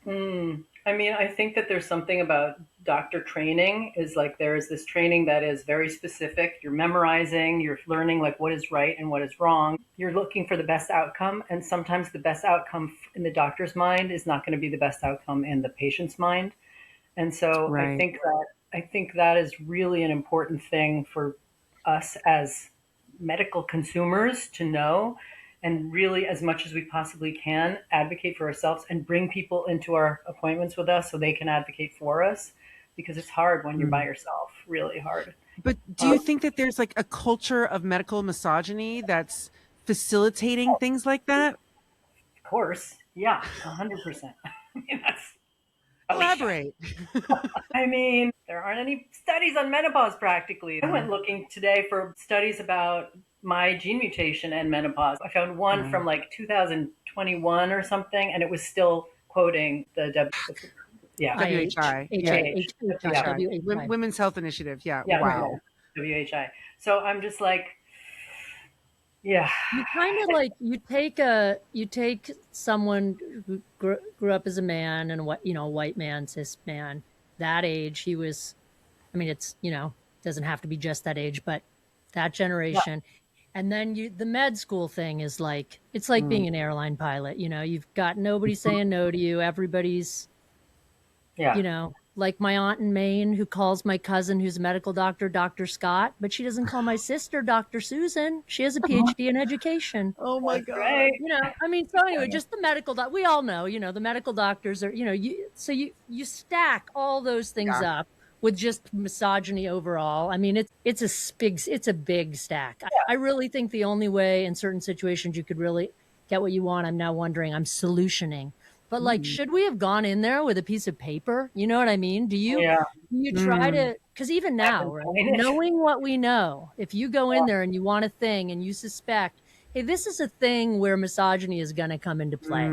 I mean, I think that there's something about doctor training is like there is this training that is very specific. You're memorizing, you're learning like what is right and what is wrong. You're looking for the best outcome. And sometimes the best outcome in the doctor's mind is not going to be the best outcome in the patient's mind. And so I think that is really an important thing for us as medical consumers to know, and really, as much as we possibly can, advocate for ourselves and bring people into our appointments with us so they can advocate for us, because it's hard when you're by yourself, really hard. But do you think that there's like a culture of medical misogyny that's facilitating things like that? Of course. Yeah, 100%. I mean, that's... Elaborate. I mean, there aren't any studies on menopause practically. I went looking today for studies about my gene mutation and menopause. I found one from like 2021 or something, and it was still quoting the WHI. Women's Health Initiative. Yeah. Wow. WHI. So I'm just like, yeah. You kind of like, you take someone who grew up as a man and what, you know, white man, cis man, that age, he was, I mean, it's, you know, doesn't have to be just that age, but that generation. And then the med school thing is like, it's like being an airline pilot. You know, you've got nobody saying no to you. Everybody's, you know, like my aunt in Maine who calls my cousin who's a medical doctor, Dr. Scott, but she doesn't call my sister Dr. Susan. She has a PhD in education. Oh my God. Right. You know, I mean, so anyway, just the medical we all know, you know, the medical doctors are, you know, you stack all those things up with just misogyny overall. I mean, it's a big stack. I really think the only way in certain situations you could really get what you want, I'm now wondering, I'm solutioning. But like, should we have gone in there with a piece of paper? You know what I mean? Do you try to, because even now, right, knowing what we know, if you go in there and you want a thing and you suspect, hey, this is a thing where misogyny is going to come into play.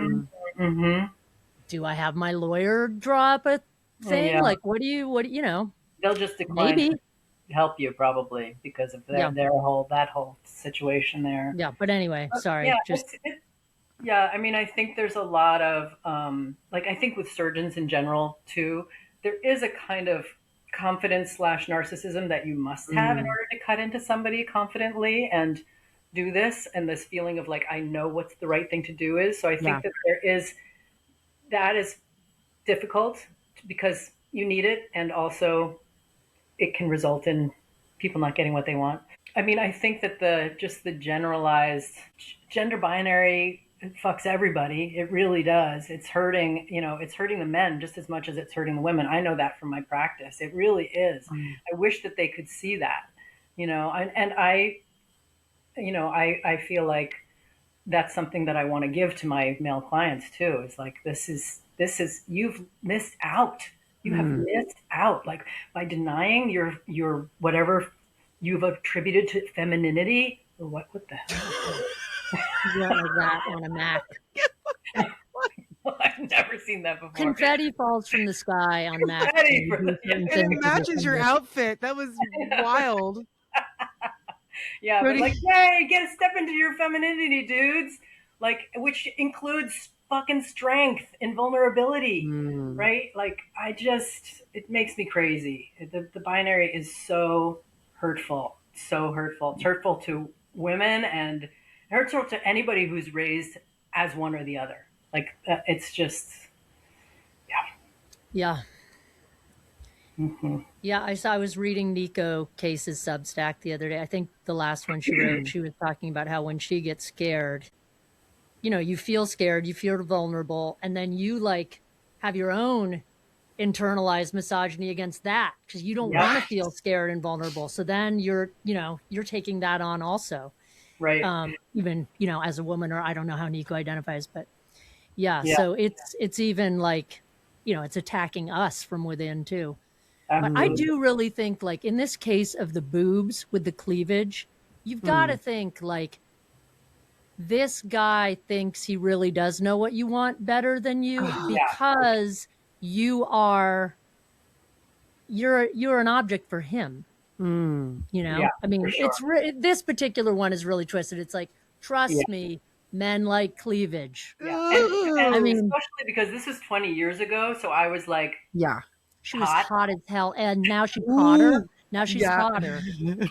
Do I have my lawyer draw up a thing? Like, what do you know? They'll just decline to help you probably because of that whole situation there. Yeah. But anyway, sorry. Yeah, I mean, I think there's a lot of, I think with surgeons in general, too, there is a kind of confidence / narcissism that you must have in order to cut into somebody confidently and do this. And this feeling of like, I know what's the right thing to do is. So I think that is difficult because you need it. And also it can result in people not getting what they want. I mean, I think that the generalized gender binary, it fucks everybody. It really does. It's hurting, it's hurting the men just as much as it's hurting the women. I know that from my practice. It really is. I wish that they could see that, and I feel like that's something that I want to give to my male clients too. It's like, this is, you've missed out. You have missed out. Like by denying your whatever you've attributed to femininity or what the hell? Yeah, like that on a Mac. I've never seen that before. Confetti falls from the sky on Mac. It matches your outfit. That was wild. Yeah, but like, yay, get a step into your femininity, dudes. Like, which includes fucking strength and vulnerability, right? Like, it makes me crazy. The binary is so hurtful, so hurtful. It's hurtful to women and hurtful to anybody who's raised as one or the other. Like, it's just, yeah. Yeah, I was reading Nico Case's Substack the other day. I think the last one she wrote, she was talking about how when she gets scared, you feel scared, you feel vulnerable, and then you like have your own internalized misogyny against that because you don't want to feel scared and vulnerable. So then you're taking that on also. Right. Even, as a woman, or I don't know how Nico identifies, but so it's even like, it's attacking us from within too. But I do really think, like, in this case of the boobs with the cleavage, you've got to think, like, this guy thinks he really does know what you want better than you because you're an object for him. I mean, sure. This particular one is really twisted. It's like, trust me, men like cleavage. And I mean, especially because this was 20 years ago. So I was like, she was hot as hell, and now she's hotter. Now she's hotter,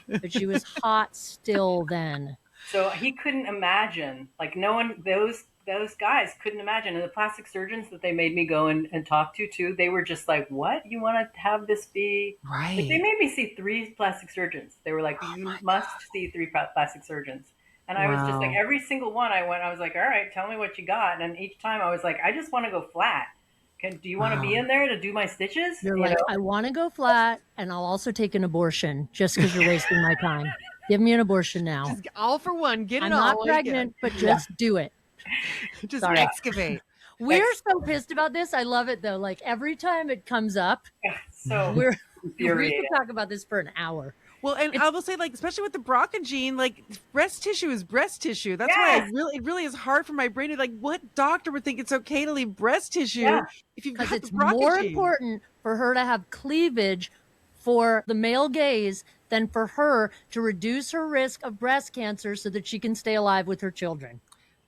but she was hot still then. So he couldn't imagine, like, no one, those guys couldn't imagine. And the plastic surgeons that they made me go and talk to too, they were just like, what? You want to have this be? Right. Like, they made me see 3 plastic surgeons. They were like, you must see 3 plastic surgeons. And I was just like, every single one I was like, all right, tell me what you got. And each time I was like, I just want to go flat. Do you want to be in there to do my stitches? You're like, I want to go flat, and I'll also take an abortion just because you're wasting my time. Give me an abortion now. Just all for one. Get it all. I'm not pregnant, but just do it. Just excavate. We're so pissed about this. I love it though. Like every time it comes up, we could talk about this for an hour. Well, and I will say, like, especially with the BRCA gene, like, breast tissue is breast tissue. That's why it really is hard for my brain to, like, what doctor would think it's okay to leave breast tissue if you've got the BRCA it's more gene? Important for her to have cleavage for the male gaze than for her to reduce her risk of breast cancer so that she can stay alive with her children.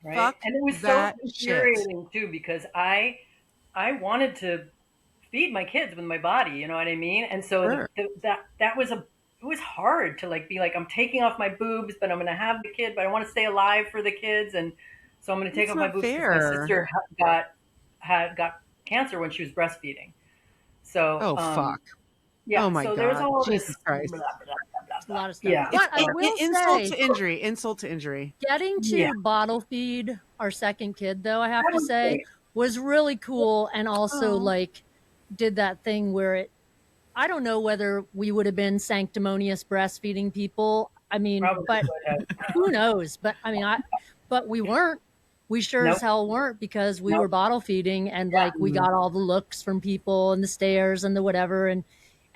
Right. Fuck, and it was so infuriating too, because I wanted to feed my kids with my body, you know what I mean? And so that was it was hard to like be like, I'm taking off my boobs, but I'm going to have the kid, but I want to stay alive for the kids. And so I'm going to take It's off my not boobs because my fair. sister got cancer when she was breastfeeding. So, Oh, fuck. yeah, Oh my so there's God. all Jesus this Christ. blah, blah, blah, blah, A lot of stuff. yeah. But I will Insult say, to injury. Insult to injury. getting to Yeah. bottle feed our second kid, though, I have That to was say, great. was really cool, and also Oh. like did that thing where I don't know whether we would have been sanctimonious breastfeeding people. I mean, Probably but would have. who knows? But I mean, but we weren't. We sure as Nope. hell weren't, because we Nope. were bottle feeding, and Yeah. like we got all the looks from people and the stares and the whatever, and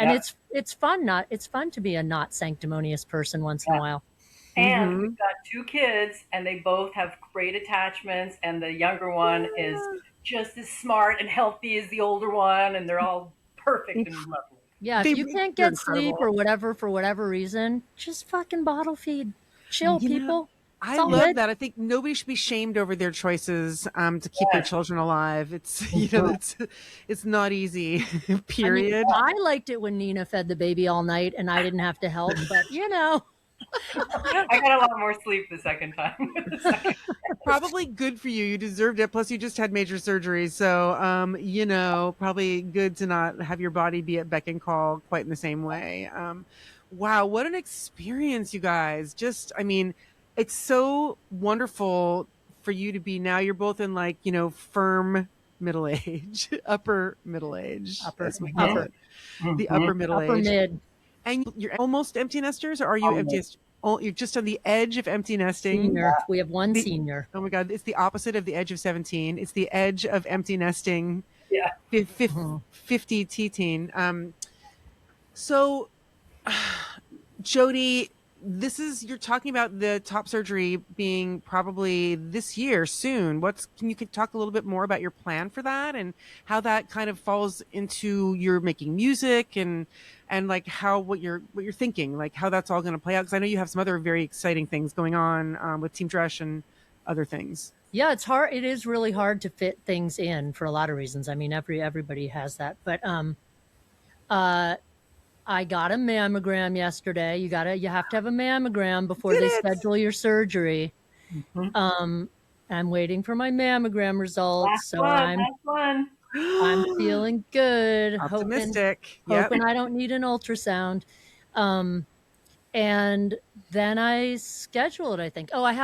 Yeah. it's fun. It's fun to be a not sanctimonious person once in a while. And Mhm. we've got 2 kids, and they both have great attachments. And the younger one is just as smart and healthy as the older one, and they're all perfect and lovely. Yeah, if you can't They're get sleep or whatever for whatever reason, just fucking bottle feed. Chill, You know, people. I It's all love good. that. I think nobody should be shamed over their choices to keep their Yes. children alive. It's it's not easy. Period. I mean, I liked it when Nina fed the baby all night and I didn't have to help, but you know. I got a lot more sleep the second time. Probably good for you. You deserved it. Plus, you just had major surgery, so you know, probably good to not have your body be at beck and call quite in the same way. Wow, what an experience, you guys! Just, I mean, it's so wonderful for you to be now. You're both in like, you know, firm middle age, upper middle age. That's what we call it. The upper middle Upper age. mid. And you're almost empty nesters, or are you empty? Oh, you're just on the edge of empty nesting. Senior. We have one senior. Oh my God, it's the opposite of the edge of 17. It's the edge of empty nesting. Yeah. 50 T-teen. So, Jody, you're talking about the top surgery being probably this year soon. Can you talk a little bit more about your plan for that and how that kind of falls into your making music and like what you're thinking, like how that's all going to play out? Because I know you have some other very exciting things going on with Team DRESCH and other things. Yeah, it's hard. It is really hard to fit things in for a lot of reasons. I mean, everybody has that, but I got a mammogram yesterday. You have to have a mammogram before they schedule your surgery. I'm waiting for my mammogram results, Last one. I'm feeling good. Optimistic. Hoping I don't need an ultrasound. And then I schedule it, I think. Oh, I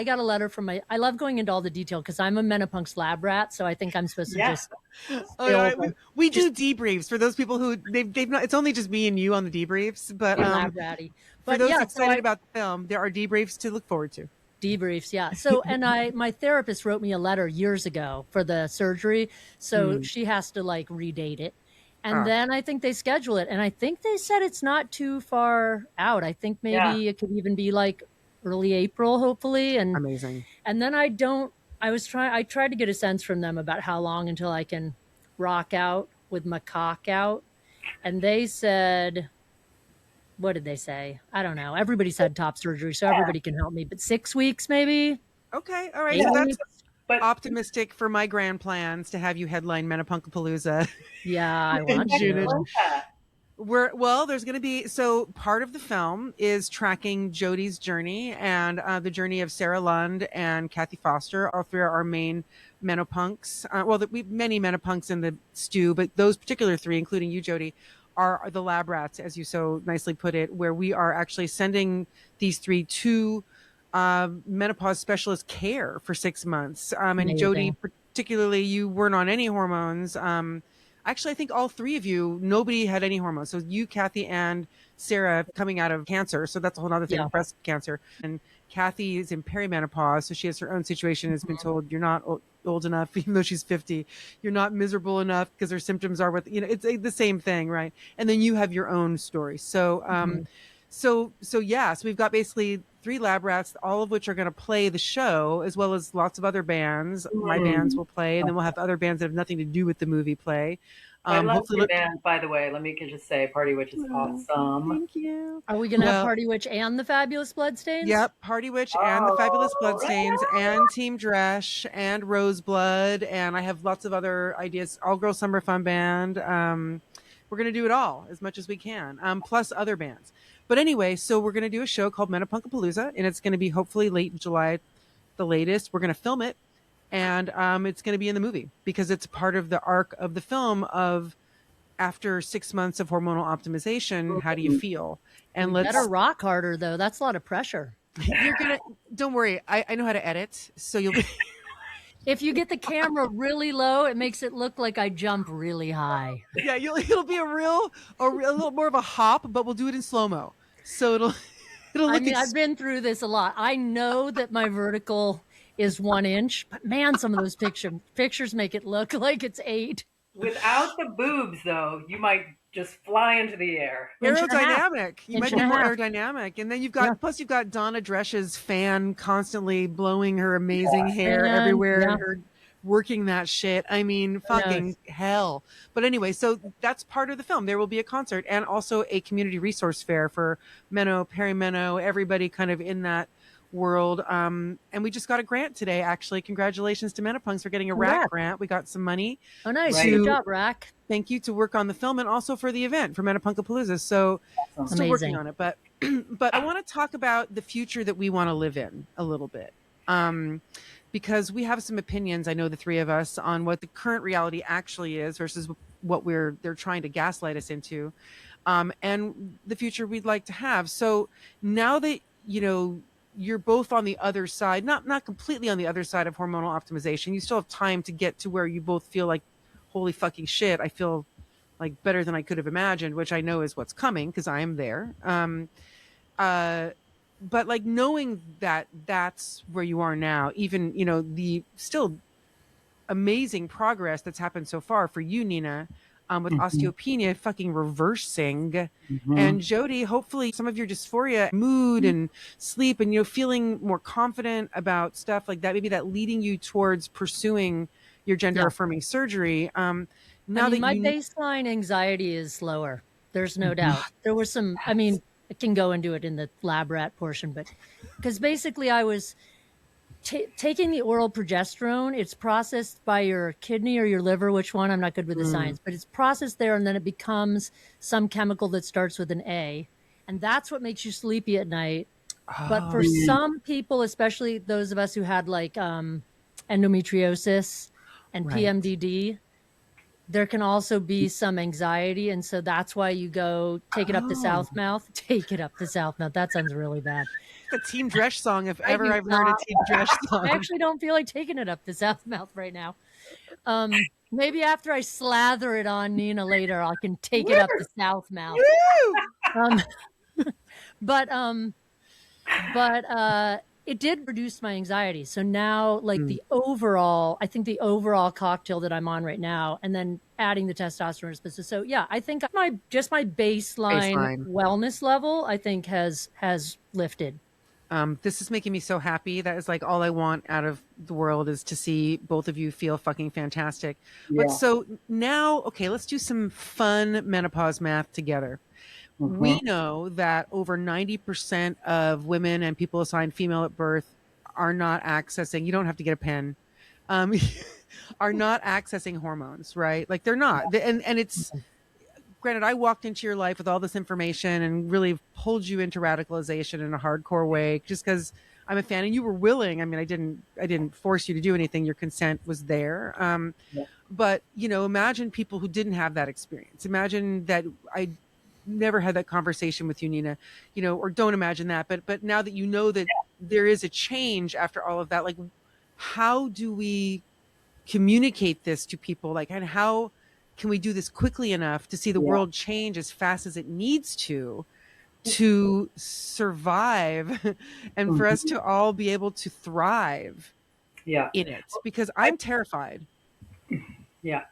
got a letter from I love going into all the detail because I'm a Menopunks lab rat, so I think I'm supposed to just. We do debriefs for those people who they've not. It's only just me and you on the debriefs, but lab ratty. For those excited about the film, there are debriefs to look forward to. Debriefs, yeah. So, and my therapist wrote me a letter years ago for the surgery, so she has to like redate it. And then I think they schedule it. And I think they said it's not too far out. I think maybe it could even be like early April, hopefully. And amazing. And then I tried to get a sense from them about how long until I can rock out with my cock out. And they said, what did they say? I don't know. Everybody said top surgery, so everybody can help me. But 6 weeks, maybe? Okay. All right. So that's optimistic for my grand plans to have you headline Menopunkapalooza. Yeah, I want to. There's going to be, so part of the film is tracking Jody's journey and the journey of Sarah Lund and Kathy Foster. All three are our main Menopunks. We've many Menopunks in the stew, but those particular three, including you, Jody, are the lab rats, as you so nicely put it, where we are actually sending these three to menopause specialist care for 6 months. And Jody, particularly, you weren't on any hormones. Actually, I think all three of you, nobody had any hormones. So you, Kathy, and Sarah coming out of cancer. So that's a whole other thing, breast cancer. And Kathy is in perimenopause. So she has her own situation, has been told you're not old enough, even though she's 50. You're not miserable enough because her symptoms are it's the same thing, right? And then you have your own story. So, so we've got basically 3 lab rats, all of which are going to play the show, as well as lots of other bands. My bands will play, and then we'll have other bands that have nothing to do with the movie play. I love your band, by the way. Let me just say, Party Witch is awesome. Thank you. Are we going to have Party Witch and the Fabulous Bloodstains? Yep, Party Witch and the Fabulous Bloodstains and Team DRESCH and Roseblood, and I have lots of other ideas. All Girl Summer Fun Band. we're going to do it all as much as we can, plus other bands. But anyway, so we're going to do a show called Menopunkapalooza, and it's going to be hopefully late July, the latest. We're going to film it, and it's going to be in the movie because it's part of the arc of the film of after 6 months of hormonal optimization, how do you feel? And let's better rock harder though. That's a lot of pressure. Don't worry. I know how to edit. So you'll be, if you get the camera really low, it makes it look like I jump really high. Yeah. It'll be a little more of a hop, but we'll do it in slow-mo. So it'll I mean, I've been through this a lot. I know that my vertical is 1 inch, but man, some of those pictures make it look like it's 8. Without the boobs, though, you might just fly into the air. Aerodynamic. You might be more aerodynamic. And then you've got Donna Dresch's fan constantly blowing her amazing hair everywhere and her working that shit. I mean, fucking hell. But anyway, so that's part of the film. There will be a concert and also a community resource fair for Meno, Perimeno, everybody kind of in that world. And we just got a grant today, actually. Congratulations to Menopunks for getting a RAC grant. We got some money. Oh, nice. Good job, RAC. Thank you, to work on the film and also for the event for Menopunkapalooza. So still working on it. But I want to talk about the future that we want to live in a little bit. Because we have some opinions, I know the three of us, on what the current reality actually is versus what they're trying to gaslight us into, and the future we'd like to have. So now that, you're both on the other side, not completely on the other side of hormonal optimization, you still have time to get to where you both feel like, holy fucking shit, I feel like better than I could have imagined, which I know is what's coming because I am there. But like knowing that that's where you are now, even, the still amazing progress that's happened so far for you, Nina, with osteopenia fucking reversing, and Jody, hopefully some of your dysphoria, mood and sleep, and, feeling more confident about stuff like that, maybe that leading you towards pursuing your gender affirming surgery. My baseline anxiety is lower. There's no doubt. There was some, I can go into it in the lab rat portion, but because basically I was taking the oral progesterone. It's processed by your kidney or your liver, which one? I'm not good with the science, but it's processed there, and then it becomes some chemical that starts with an A, and that's what makes you sleepy at night. But for some people, especially those of us who had like endometriosis and PMDD, there can also be some anxiety. And so that's why you go take it up the south mouth. Take it up the south mouth. That sounds really bad. The Team DRESCH song, if ever I've heard a Team DRESCH song. I actually don't feel like taking it up the south mouth right now. Maybe after I slather it on Nina later, I can take it up the south mouth. But it did reduce my anxiety. So now, like I think the overall cocktail that I'm on right now, and then adding the testosterone. So yeah, I think my baseline wellness level, I think has lifted. This is making me so happy. That is like all I want out of the world is to see both of you feel fucking fantastic. Yeah. But so now, okay, let's do some fun menopause math together. We know that over 90% of women and people assigned female at birth are not accessing, you don't have to get a pen, are not accessing hormones, right? Like they're not. And it's, granted, I walked into your life with all this information and really pulled you into radicalization in a hardcore way just because I'm a fan and you were willing. I mean, I didn't force you to do anything. Your consent was there. But, imagine people who didn't have that experience. Imagine that I never had that conversation with you, Nina, or don't imagine that. But now that you know that there is a change after all of that, like, how do we communicate this to people? Like, and how can we do this quickly enough to see the world change as fast as it needs to survive and for us to all be able to thrive in it? Because I'm terrified. Yeah.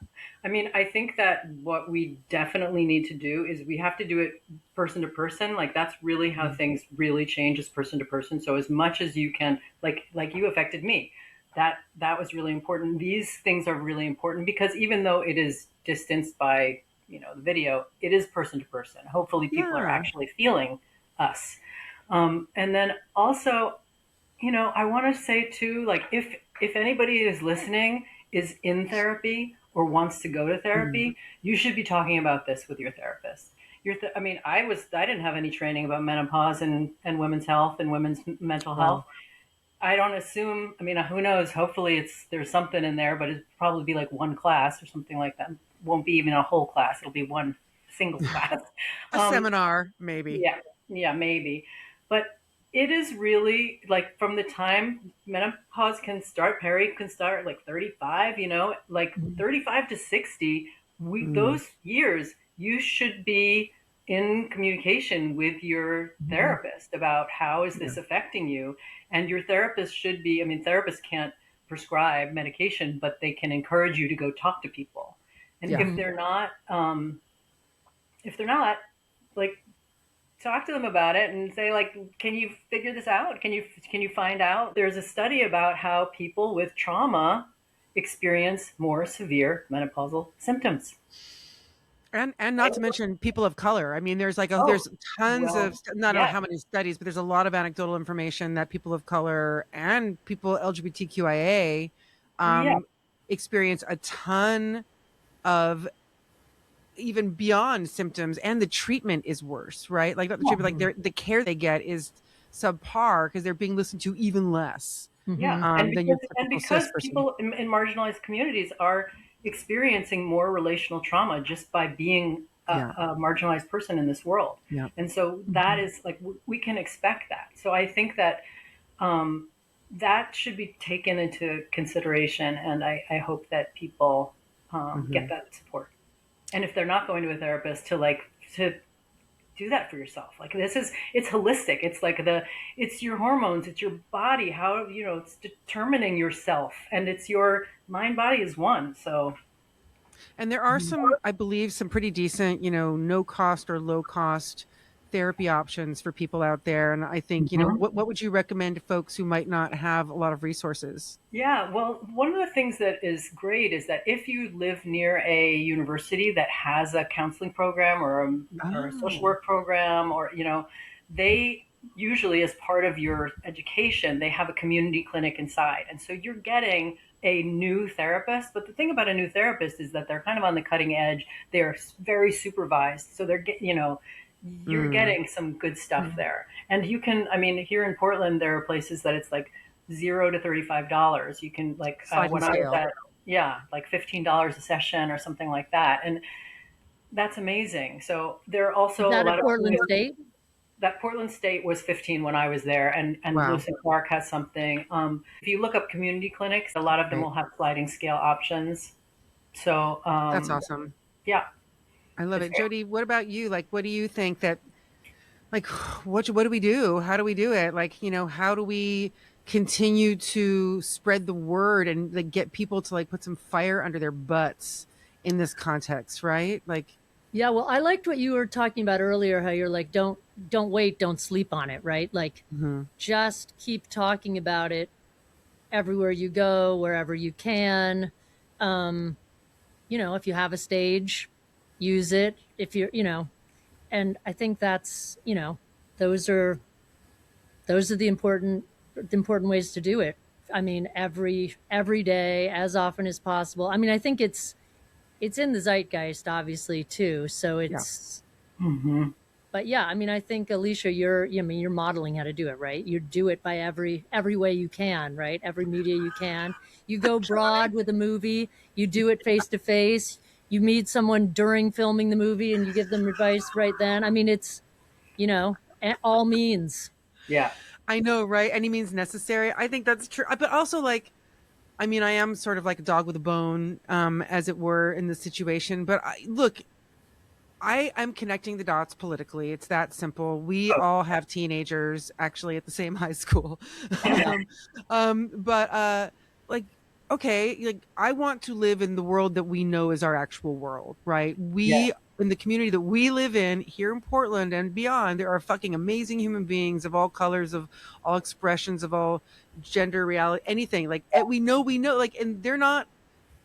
I mean, I think that what we definitely need to do is we have to do it person to person. Like that's really how things really change, is person to person. So as much as you can, like you affected me, that was really important. These things are really important because even though it is distanced by, the video, it is person to person. Hopefully people are actually feeling us. And then also, I want to say too, like if anybody is listening is in therapy or wants to go to therapy, Mm. you should be talking about this with your therapist. I mean, I didn't have any training about menopause and women's health and women's mental Wow. health. I don't assume, I mean, who knows? Hopefully there's something in there, but it'd probably be like one class or something like that. It won't be even a whole class. It'll be one single class. A seminar, maybe. Yeah, yeah, maybe. But it is really like from the time menopause can start, peri can start like 35, like 35 to 60, those years, you should be in communication with your therapist about how is this affecting you. And your therapist should be, I mean, therapists can't prescribe medication, but they can encourage you to go talk to people. And if they're not, like, talk to them about it and say, like, can you figure this out? Can you find out? There's a study about how people with trauma experience more severe menopausal symptoms. And not to mention people of color. I mean, there's there's tons of, not know how many studies, but there's a lot of anecdotal information that people of color and people LGBTQIA experience a ton of even beyond symptoms, and the treatment is worse, right? Like not the treatment, like the care they get is subpar because they're being listened to even less. Yeah, and because people in marginalized communities are experiencing more relational trauma just by being a marginalized person in this world. Yeah. And so that is like, we can expect that. So I think that that should be taken into consideration. And I hope that people get that support. And if they're not going to a therapist, to do that for yourself. Like it's holistic. It's like it's your hormones, it's your body, how, it's determining yourself, and it's your mind body is one. So. And there are some, I believe, some pretty decent, no cost or low cost therapy options for people out there. And I think, what would you recommend to folks who might not have a lot of resources? Yeah, well, one of the things that is great is that if you live near a university that has a counseling program or a social work program, or, they usually, as part of your education, they have a community clinic inside. And so you're getting a new therapist. But the thing about a new therapist is that they're kind of on the cutting edge. They're very supervised. So they're, you're getting some good stuff there. And you can, I mean, here in Portland, there are places that it's like $0 to $35. You can like, when I was at, like $15 a session or something like that. And that's amazing. So there are also a lot of Portland State. That Portland State was 15 when I was there, and Lewis and Clark has something. If you look up community clinics, a lot of them will have sliding scale options. So that's awesome. Yeah, I love it. Jody, what about you? Like, what do you think that, like, what do we do? How do we do it? Like, how do we continue to spread the word and like get people to like put some fire under their butts in this context, right? Like, yeah, well, I liked what you were talking about earlier, how you're like, don't wait, don't sleep on it, right? Like, just keep talking about it everywhere you go, wherever you can. If you have a stage, use it. If you're, and I think that's, those are the important ways to do it. I mean, every day, as often as possible. I mean, I think it's in the zeitgeist, obviously, too. So it's, but yeah, I mean, I think Alicia, you're modeling how to do it, right? You do it by every way you can, right? Every media you can. You go broad with a movie. You do it face to face. You meet someone during filming the movie and you give them advice right then. I mean, it's, all means. Yeah, I know, right? Any means necessary. I think that's true. But also, like, I mean, I am sort of like a dog with a bone, as it were, in this situation. But I'm connecting the dots politically. It's that simple. We all have teenagers actually at the same high school. Like, okay, like I want to live in the world that we know is our actual world, right? In the community that we live in here in Portland and beyond, there are fucking amazing human beings of all colors, of all expressions, of all gender, reality, anything. Like we know, like, and they're not,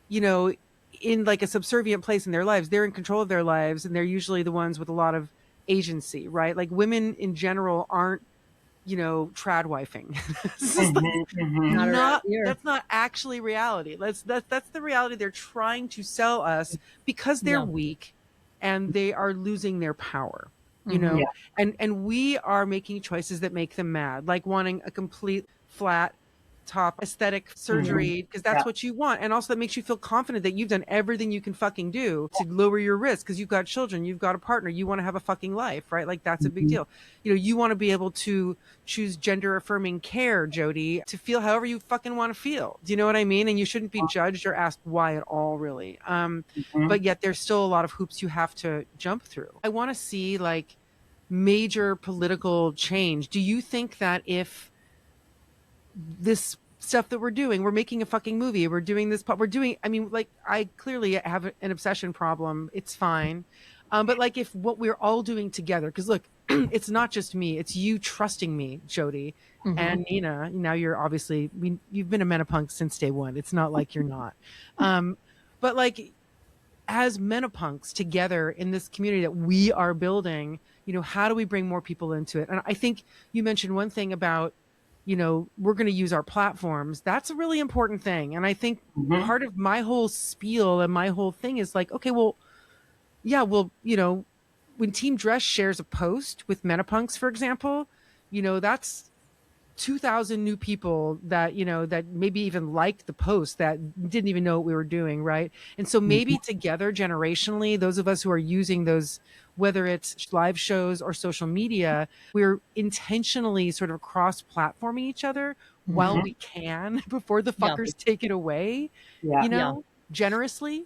in like a subservient place in their lives. They're in control of their lives, and they're usually the ones with a lot of agency, right? Like women in general aren't trad wifing. That's not actually reality. That's the reality they're trying to sell us because they're weak and they are losing their power, and we are making choices that make them mad, like wanting a complete flat top aesthetic surgery because that's what you want, and also that makes you feel confident that you've done everything you can fucking do to lower your risk because you've got children, you've got a partner, you want to have a fucking life, right? Like that's a big deal. You want to be able to choose gender affirming care, Jody, to feel however you fucking want to feel. Do you know what I mean? And you shouldn't be judged or asked why at all, really. But yet there's still a lot of hoops you have to jump through. I want to see like major political change. Do you think that if this stuff that we're making a fucking movie, we're doing this, I clearly have an obsession problem, it's fine, but like if what we're all doing together, because look, it's not just me, it's you trusting me, Jody, and Nina. Now you're obviously, you've been a Menopunk since day one, it's not like you're not, but like as Menopunks together in this community that we are building, how do we bring more people into it? And I think you mentioned one thing about we're going to use our platforms. That's a really important thing. And I think part of my whole spiel and my whole thing is like, okay, well, yeah, well, when Team DRESCH shares a post with Menopunks, for example, that's 2,000 new people that, that maybe even liked the post that didn't even know what we were doing. Right. And so maybe together generationally, those of us who are using those, whether it's live shows or social media, we're intentionally sort of cross-platforming each other while we can before the fuckers take it away, generously.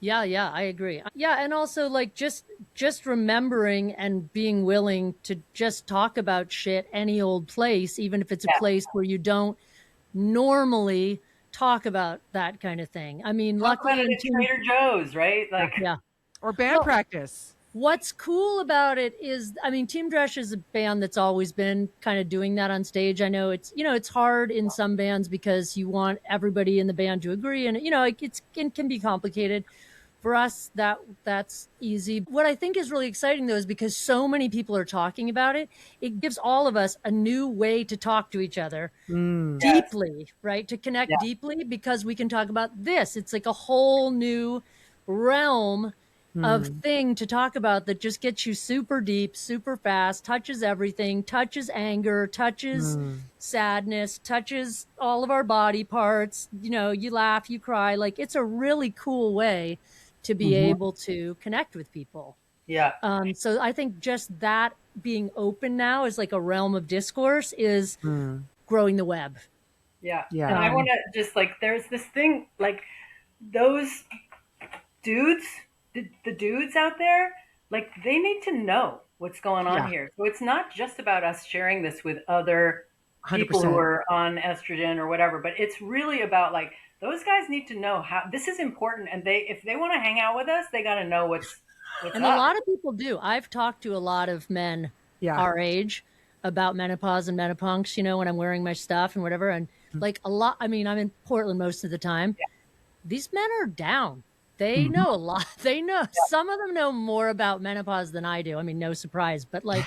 Yeah, I agree. Yeah, and also like just remembering and being willing to just talk about shit any old place, even if it's a place where you don't normally talk about that kind of thing. I mean, luckily in Trader Joe's, right? Like, or band practice. What's cool about it is, I mean, Team DRESCH is a band that's always been kind of doing that on stage. I know it's, it's hard in some bands because you want everybody in the band to agree, and it can be complicated. For us, that's easy. What I think is really exciting, though, is because so many people are talking about it, it gives all of us a new way to talk to each other deeply, right? To connect deeply, because we can talk about this. It's like a whole new realm of thing to talk about that just gets you super deep, super fast, touches everything, touches anger, touches sadness, touches all of our body parts. You laugh, you cry. Like, it's a really cool way to be able to connect with people. Yeah. So I think just that being open now is like a realm of discourse is growing the web. Yeah. And I want to just like, there's this thing, like those dudes, the dudes out there, like they need to know what's going on here. So it's not just about us sharing this with other 100%. People who are on estrogen or whatever, but it's really about like, those guys need to know how this is important. And if they want to hang out with us, they got to know what's and up. A lot of people do. I've talked to a lot of men our age about menopause and Menopunks, when I'm wearing my stuff and whatever. And like a lot, I mean, I'm in Portland most of the time. These men are down. They know a lot. They know, some of them know more about menopause than I do. I mean, no surprise, but like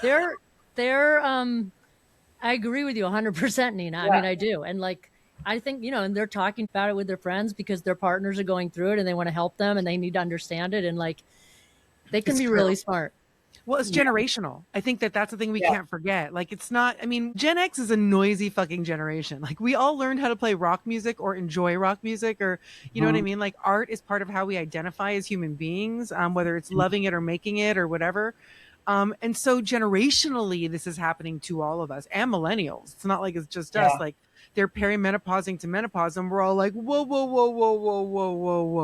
they're, I agree with you 100%, Nina. I mean, I do. And like, I think, and they're talking about it with their friends because their partners are going through it and they want to help them and they need to understand it. And like, they can be really smart. Well, it's generational. I think that's the thing we can't forget. Like, it's not, I mean, Gen X is a noisy fucking generation. Like, we all learned how to play rock music or enjoy rock music, or, you know what I mean? Like, art is part of how we identify as human beings, whether it's loving it or making it or whatever. And so generationally, this is happening to all of us and millennials. It's not like it's just us. Like, they're perimenopausing to menopause, and we're all like, whoa,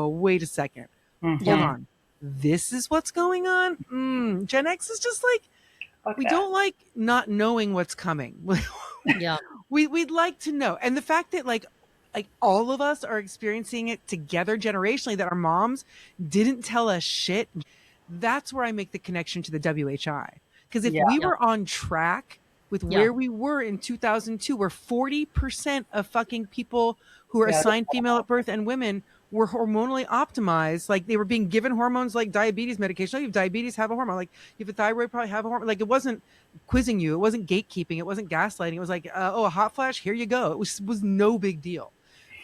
wait a second. Hold on. This is what's going on? Gen X is just like, we don't like not knowing what's coming. We'd like to know. And the fact that like all of us are experiencing it together generationally, that our moms didn't tell us shit, that's where I make the connection to the WHI. Because if we were on track with where we were in 2002, where 40% of fucking people who are assigned female at birth and women were hormonally optimized. Like they were being given hormones like diabetes medication. Oh, you have diabetes, have a hormone. Like you have a thyroid, probably have a hormone. Like it wasn't quizzing you. It wasn't gatekeeping. It wasn't gaslighting. It was like, oh, a hot flash, here you go. It was no big deal.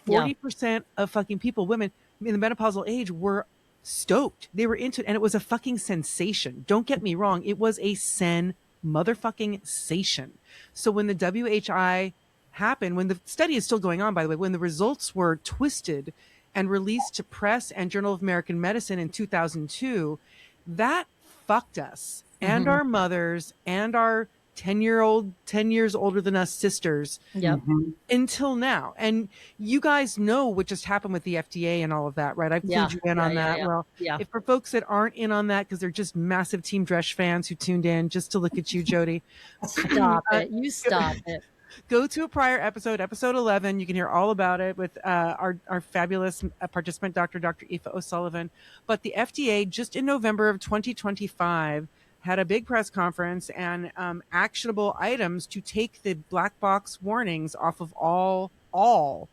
40% of fucking people, women in the menopausal age were stoked. They were into it. And it was a fucking sensation. Don't get me wrong. It was a motherfucking sensation. So when the WHI happened, when the study is still going on, by the way, when the results were twisted and released to Press and Journal of American Medicine in 2002, that fucked us and our mothers and our 10 years older than us sisters until now. And you guys know what just happened with the FDA and all of that, right? I've clued you in on that. Well, if for folks that aren't in on that because they're just massive Team DRESCH fans who tuned in just to look at you, Jody. Stop it. You stop it. Go to a prior episode, episode 11. You can hear all about it with our fabulous participant, Dr. Aoife O'Sullivan. But the FDA, just in November of 2025, had a big press conference and actionable items to take the black box warnings off of all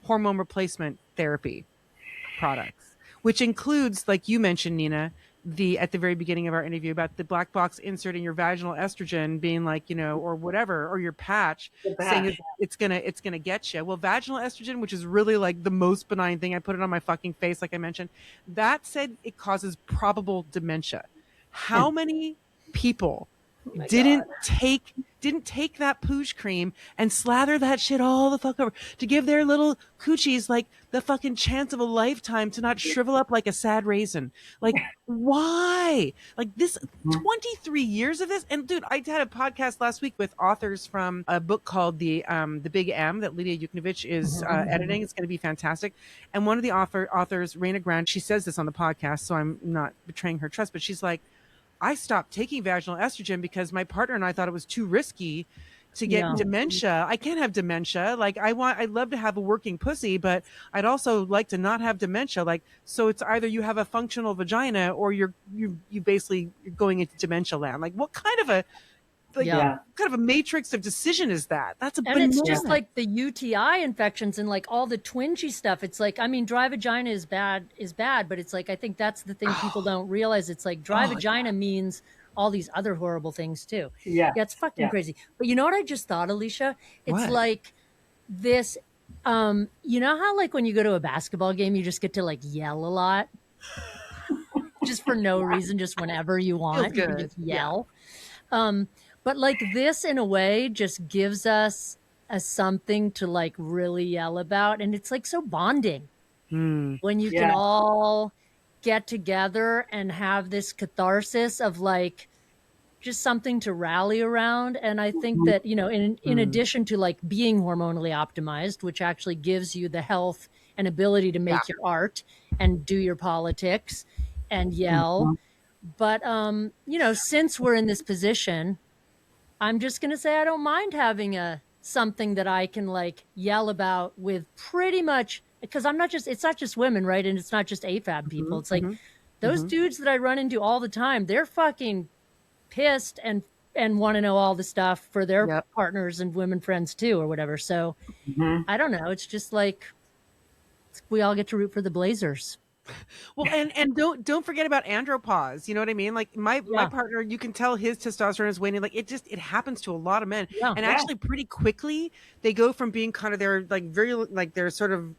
hormone replacement therapy products, which includes, like you mentioned, Nina, at the very beginning of our interview about the black box insert in your vaginal estrogen being like, or whatever, or your patch saying it's gonna get you. Well, vaginal estrogen, which is really like the most benign thing, I put it on my fucking face, like I mentioned, that said it causes probable dementia. How many people didn't take that pooch cream and slather that shit all the fuck over to give their little coochies like the fucking chance of a lifetime to not shrivel up like a sad raisin? Like, why? Like this 23 years of this. And dude, I had a podcast last week with authors from a book called The Big M that Lydia Yuknovich is editing. It's going to be fantastic. And one of the authors, Raina Grant, she says this on the podcast, so I'm not betraying her trust, but she's like, I stopped taking vaginal estrogen because my partner and I thought it was too risky to get dementia. I can't have dementia. Like I'd love to have a working pussy, but I'd also like to not have dementia. Like, so it's either you have a functional vagina or you basically you're going into dementia land. Like what kind of a kind of a matrix of decision is that? That's it's just like the UTI infections and like all the twingy stuff. It's like, I mean, dry vagina is bad, but it's like, I think that's the thing people don't realize. It's like dry vagina means all these other horrible things too. Yeah, it's fucking crazy. But you know what I just thought, Alicia? It's like this, you know how like when you go to a basketball game, you just get to like yell a lot? Just for no reason, just whenever you want, you can just yell. But like this in a way just gives us something to like really yell about. And it's like so bonding when you can all get together and have this catharsis of like just something to rally around. And I think that, in addition to like being hormonally optimized, which actually gives you the health and ability to make your art and do your politics and yell. But, since we're in this position, I'm just going to say I don't mind having something that I can like yell about with pretty much, because it's not just women, right? And it's not just AFAB people. It's like those dudes that I run into all the time, they're fucking pissed and want to know all the stuff for their partners and women friends too, or whatever. So I don't know. It's just like, we all get to root for the Blazers. Well, and don't forget about andropause. You know what I mean? Like my partner, you can tell his testosterone is waning. Like it happens to a lot of men, and actually pretty quickly they go from being kind of their like very like their sort of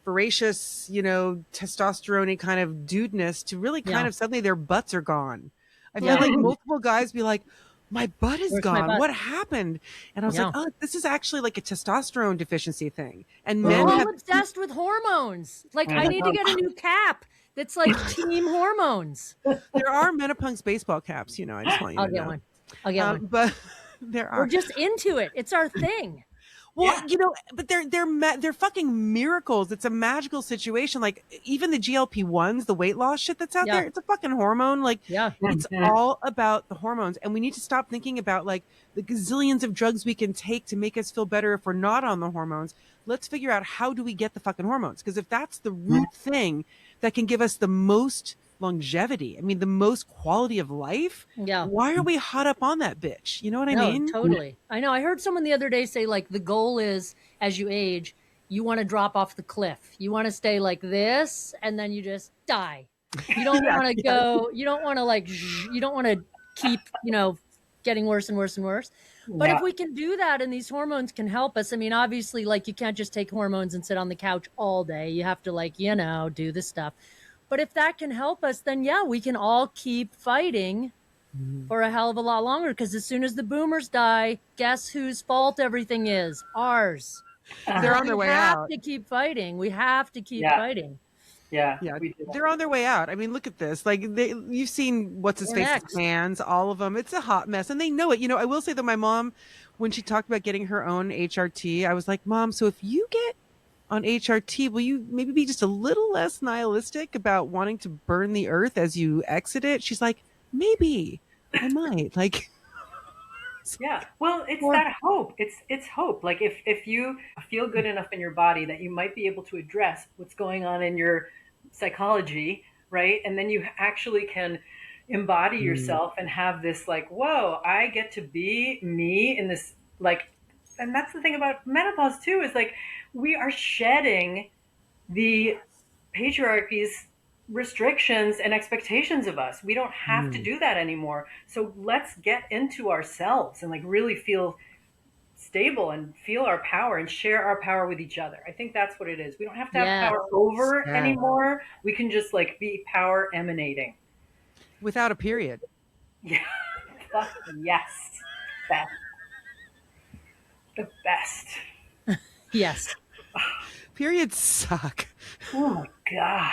voracious, testosterone kind of dudeness to really kind of suddenly their butts are gone. I've had like multiple guys be like, my butt is gone. What happened? And I was like, oh, this is actually like a testosterone deficiency thing. And men are obsessed with hormones. Like, I need to get a new cap that's like team hormones. There are Menopunks baseball caps, I just want you to know. I'll get one. But there are. We're just into it. It's our thing. Well, but they're fucking miracles. It's a magical situation. Like even the GLP-1s, the weight loss shit that's out there, it's a fucking hormone. Like it's all about the hormones. And we need to stop thinking about like the gazillions of drugs we can take to make us feel better if we're not on the hormones. Let's figure out how do we get the fucking hormones? Because if that's the root thing that can give us the most longevity, I mean, the most quality of life. Why are we hot up on that bitch? You know what I mean? Totally. I know. I heard someone the other day say like the goal is as you age you want to drop off the cliff. You want to stay like this, and then you just die. You don't want to go, you don't want to like, you don't want to keep, getting worse and worse and worse. But if we can do that and these hormones can help us, I mean, obviously, like, you can't just take hormones and sit on the couch all day. You have to, like, do this stuff. But if that can help us, then yeah, we can all keep fighting for a hell of a lot longer. Because as soon as the boomers die, guess whose fault everything is? Ours. They're on their way out. We have to keep fighting. We have to keep fighting. Yeah, they're on their way out. I mean, look at this. Like, you've seen what's his face plans, all of them. It's a hot mess, and they know it. I will say that my mom, when she talked about getting her own HRT, I was like, Mom, so if you get on HRT, will you maybe be just a little less nihilistic about wanting to burn the earth as you exit it? She's like, maybe I might. Like, yeah. Well, it's that hope. It's hope. Like, if you feel good enough in your body that you might be able to address what's going on in your psychology, right? And then you actually can embody yourself and have this, like, whoa, I get to be me in this, like, and that's the thing about menopause too, is like, we are shedding the patriarchy's restrictions and expectations of us. We don't have to do that anymore. So let's get into ourselves and, like, really feel stable and feel our power and share our power with each other. I think that's what it is. We don't have to have power over anymore. We can just, like, be power emanating. Without a period. Yeah. Fuck yes. Best. The best. Yes. Periods suck. Oh my God.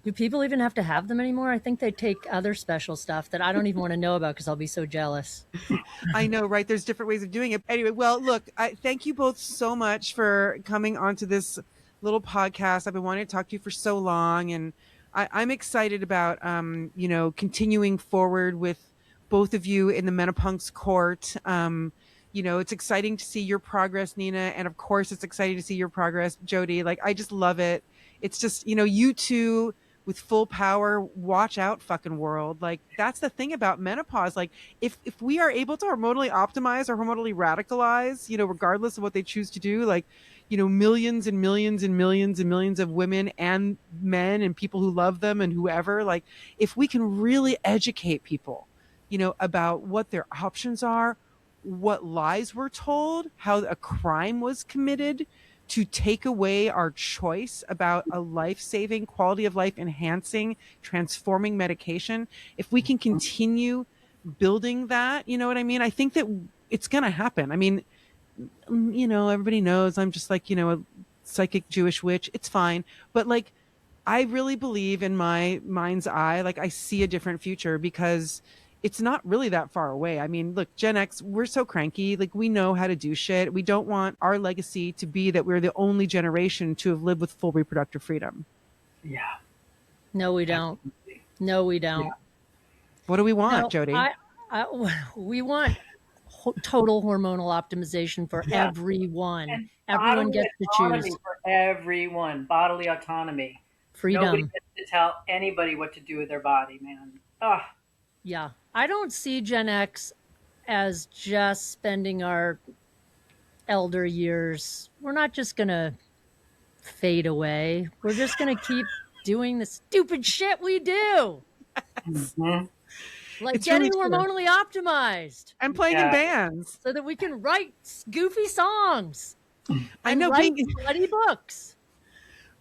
Do people even have to have them anymore? I think they take other special stuff that I don't even want to know about because I'll be so jealous. I know, right? There's different ways of doing it. Anyway, well, look, I thank you both so much for coming onto this little podcast. I've been wanting to talk to you for so long, and I'm excited about, continuing forward with both of you in the Menopunks court. It's exciting to see your progress, Nina. And of course, it's exciting to see your progress, Jody. Like, I just love it. It's just, you two with full power, watch out, fucking world. Like, that's the thing about menopause. Like, if we are able to hormonally optimize or hormonally radicalize, regardless of what they choose to do, like, millions and millions and millions and millions of women and men and people who love them and whoever, like, if we can really educate people, about what their options are, what lies were told, how a crime was committed to take away our choice about a life-saving, quality of life enhancing, transforming medication. If we can continue building that, you know what I mean? I think that it's going to happen. I mean, everybody knows I'm just like, a psychic Jewish witch. It's fine. But, like, I really believe in my mind's eye, like, I see a different future because it's not really that far away. I mean, look, Gen X, we're so cranky. Like, we know how to do shit. We don't want our legacy to be that we're the only generation to have lived with full reproductive freedom. Yeah. No, we don't. No, we don't. Yeah. What do we want, Jody? We want total hormonal optimization for everyone. And everyone gets to choose. For everyone. Bodily autonomy. Freedom. Nobody gets to tell anybody what to do with their body, man. Oh. Yeah. I don't see Gen X as just spending our elder years. We're not just going to fade away. We're just going to keep doing the stupid shit we do. Mm-hmm. Like it's getting really hormonally optimized. And playing in bands. So that we can write goofy songs. I know. Write bloody books.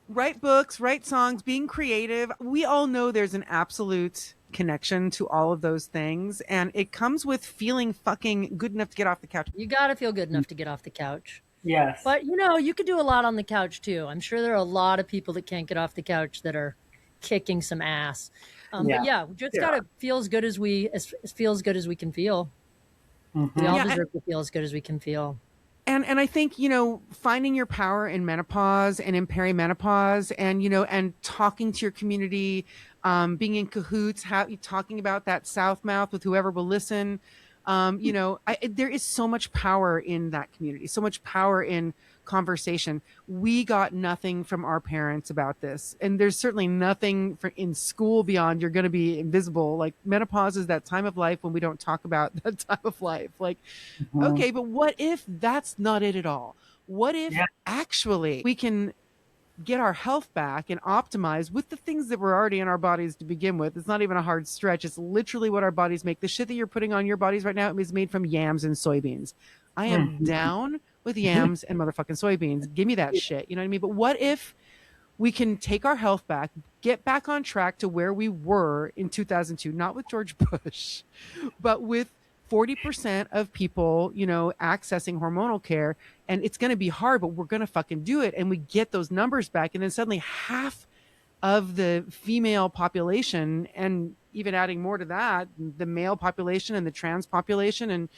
Write books, write songs, being creative. We all know there's an absolute connection to all of those things, and it comes with feeling fucking good enough to get off the couch. You got to feel good enough to get off the couch. Yes. But you could do a lot on the couch too. I'm sure there are a lot of people that can't get off the couch that are kicking some ass. But we just gotta feel as good as we can feel. Mm-hmm. We all deserve to feel as good as we can feel. And I think, finding your power in menopause and in perimenopause and, and talking to your community, being in cahoots, talking about that South mouth with whoever will listen. There is so much power in that community, so much power in conversation. We got nothing from our parents about this. And there's certainly nothing in school beyond you're going to be invisible. Like, menopause is that time of life when we don't talk about that time of life. Like, okay, but what if that's not it at all? What if actually we can get our health back and optimize with the things that were already in our bodies to begin with? It's not even a hard stretch. It's literally what our bodies make. The shit that you're putting on your bodies right now is made from yams and soybeans. I am down with yams and motherfucking soybeans. Give me that shit. You know what I mean? But what if we can take our health back, get back on track to where we were in 2002, not with George Bush, but with 40% of people, you know, accessing hormonal care. And it's going to be hard, but we're going to fucking do it. And we get those numbers back. And then suddenly half of the female population, and even adding more to that, the male population and the trans population and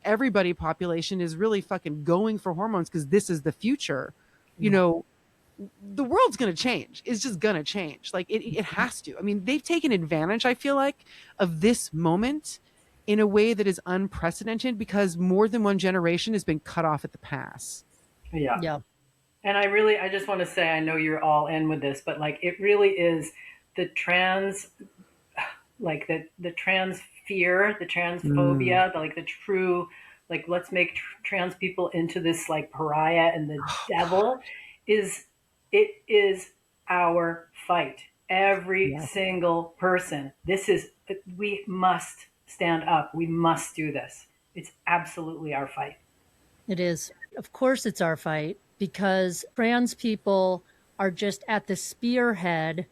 everybody population is really fucking going for hormones because this is the future. You know, the world's going to change. It's just going to change. Like it has to. I mean, they've taken advantage, I feel like, of this moment in a way that is unprecedented because more than one generation has been cut off at the pass. Yeah. And I just want to say, I know you're all in with this, but like, it really is the trans, like the trans fear, the transphobia, the true, like, let's make trans people into this like pariah and the devil it is our fight. Every single person. We must stand up. We must do this. It's absolutely our fight. It is. Of course it's our fight, because trans people are just at the spearhead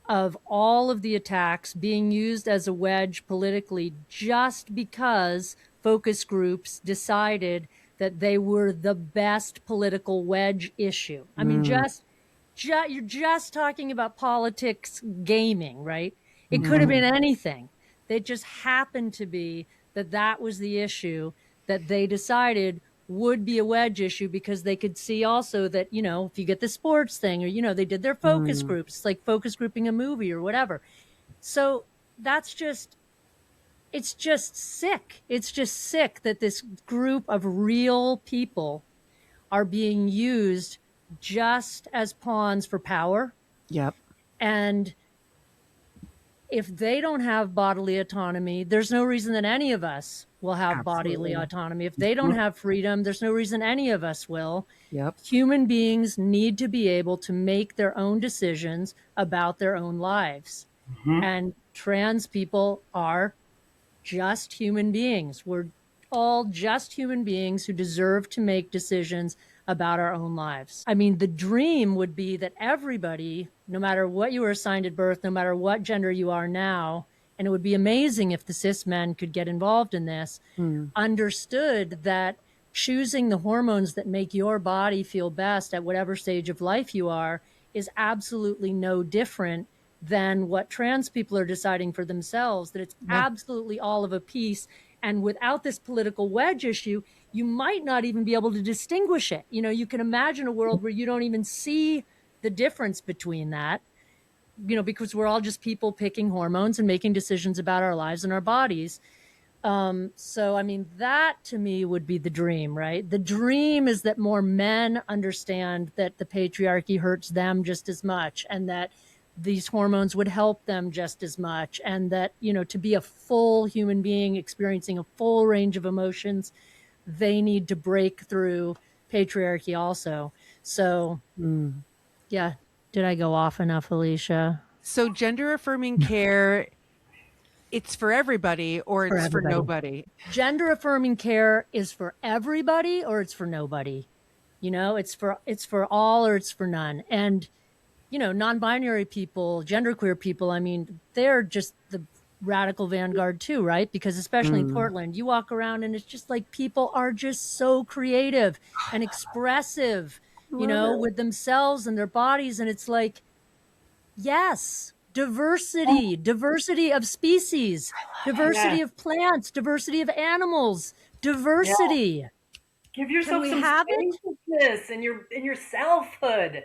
of all of the attacks being used as a wedge politically, just because focus groups decided that they were the best political wedge issue. I mean, you're just talking about politics gaming, right? It could have been anything. They just happened to be that was the issue that they decided would be a wedge issue, because they could see also that, you know, if you get the sports thing, or, you know, they did their focus groups, like focus grouping a movie or whatever. So it's just sick. It's just sick that this group of real people are being used just as pawns for power. Yep. And if they don't have bodily autonomy, there's no reason that any of us will have bodily autonomy. If they don't have freedom, there's no reason any of us will. Yep. Human beings need to be able to make their own decisions about their own lives. And trans people are just human beings. We're all just human beings who deserve to make decisions about our own lives. I mean, the dream would be that everybody, no matter what you were assigned at birth, no matter what gender you are now, and it would be amazing if the cis men could get involved in this, understood that choosing the hormones that make your body feel best at whatever stage of life you are is absolutely no different than what trans people are deciding for themselves, that it's absolutely all of a piece. And without this political wedge issue, you might not even be able to distinguish it. You know, you can imagine a world where you don't even see the difference between that, you know, because we're all just people picking hormones and making decisions about our lives and our bodies. So, I mean, that to me would be the dream, right? The dream is that more men understand that the patriarchy hurts them just as much, and that these hormones would help them just as much. And that, you know, to be a full human being experiencing a full range of emotions, they need to break through patriarchy also. So, yeah. Did I go off enough, Alicia? So gender affirming care, it's for everybody, or it's for nobody. Gender affirming care is for everybody, or it's for nobody. You know, it's for all, or it's for none. And, you know, non-binary people, genderqueer people, I mean, they're just the radical vanguard too, right? Because especially in Portland, you walk around and it's just like people are just so creative and expressive, you know, with themselves and their bodies. And it's like, yes, diversity of species, diversity of plants, diversity of animals, diversity. Give yourself some spaciousness in your selfhood.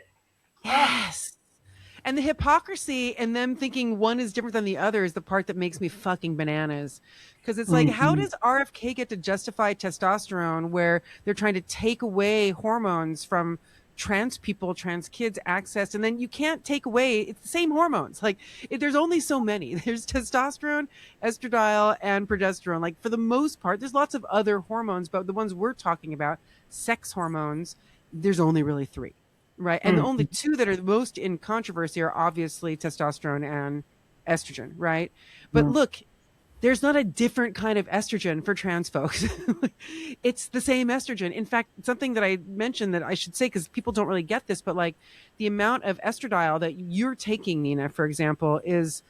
Yes. And the hypocrisy and them thinking one is different than the other is the part that makes me fucking bananas. Because it's like, how does RFK get to justify testosterone where they're trying to take away hormones from trans people, trans kids access, and then you can't take away, it's the same hormones. Like, there's only so many. There's testosterone, estradiol, and progesterone. Like, for the most part, there's lots of other hormones, but the ones we're talking about, sex hormones, there's only really 3, right? And the only 2 that are the most in controversy are obviously testosterone and estrogen, right? But look, there's not a different kind of estrogen for trans folks. It's the same estrogen. In fact, something that I mentioned that I should say, because people don't really get this, but like the amount of estradiol that you're taking, Nina, for example, is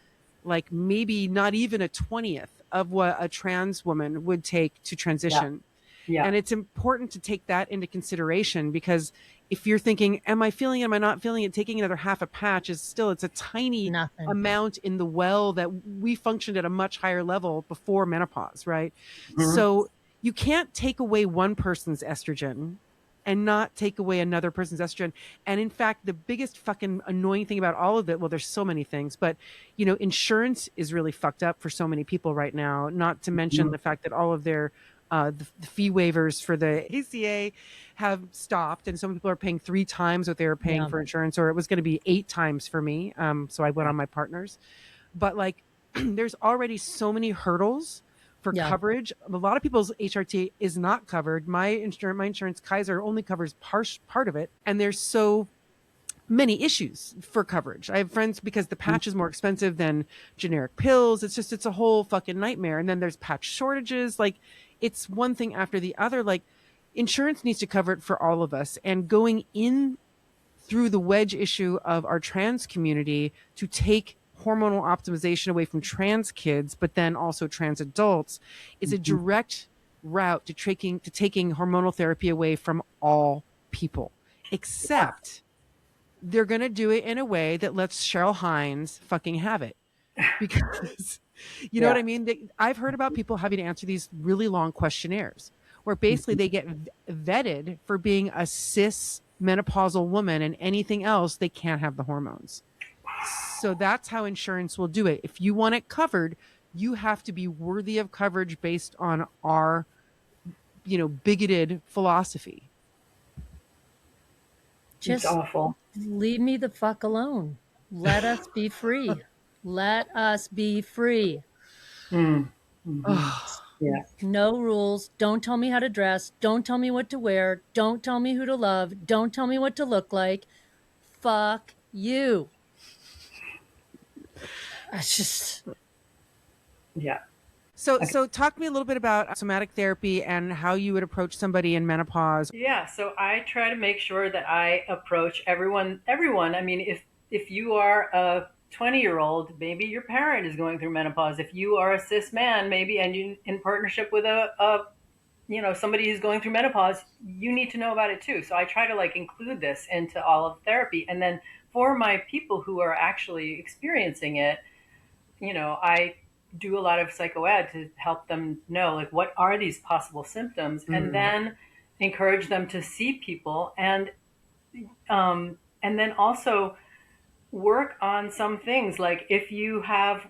like maybe not even a 20th of what a trans woman would take to transition. Yeah. And it's important to take that into consideration, because if you're thinking, am I feeling it? Am I not feeling it? Taking another half a patch is still, it's a tiny amount in the well that we functioned at a much higher level before menopause, right? So you can't take away one person's estrogen and not take away another person's estrogen. And in fact, the biggest fucking annoying thing about all of it, well, there's so many things, but you know, insurance is really fucked up for so many people right now, not to mention the fact that all of their the fee waivers for the ACA have stopped, and some people are paying 3 times what they were paying for insurance, or it was going to be 8 times for me. So I went on my partner's. But like, there's already so many hurdles for coverage. A lot of people's HRT is not covered. My insurance, Kaiser, only covers part of it, and there's so many issues for coverage. I have friends, because the patch is more expensive than generic pills. It's a whole fucking nightmare. And then there's patch shortages. Like, it's one thing after the other. Like, insurance needs to cover it for all of us. And going in through the wedge issue of our trans community to take hormonal optimization away from trans kids, but then also trans adults, is a direct route to taking hormonal therapy away from all people, except they're going to do it in a way that lets Cheryl Hines fucking have it. Because, you know what I mean? I've heard about people having to answer these really long questionnaires where basically they get vetted for being a cis menopausal woman, and anything else, they can't have the hormones. So that's how insurance will do it. If you want it covered, you have to be worthy of coverage based on our, you know, bigoted philosophy. Just it's awful. Leave me the fuck alone. Let us be free. Let us be free. Yeah. No rules. Don't tell me how to dress. Don't tell me what to wear. Don't tell me who to love. Don't tell me what to look like. Fuck you. It's just... Yeah. So talk to me a little bit about somatic therapy and how you would approach somebody in menopause. Yeah, so I try to make sure that I approach everyone. I mean, if you are a 20-year-old, maybe your parent is going through menopause. If you are a cis man, maybe, and you in partnership with a you know, somebody who's going through menopause, you need to know about it too. So I try to like include this into all of therapy. And then for my people who are actually experiencing it, you know, I do a lot of psychoed to help them know, like, what are these possible symptoms, and then encourage them to see people, and then also work on some things. Like, if you have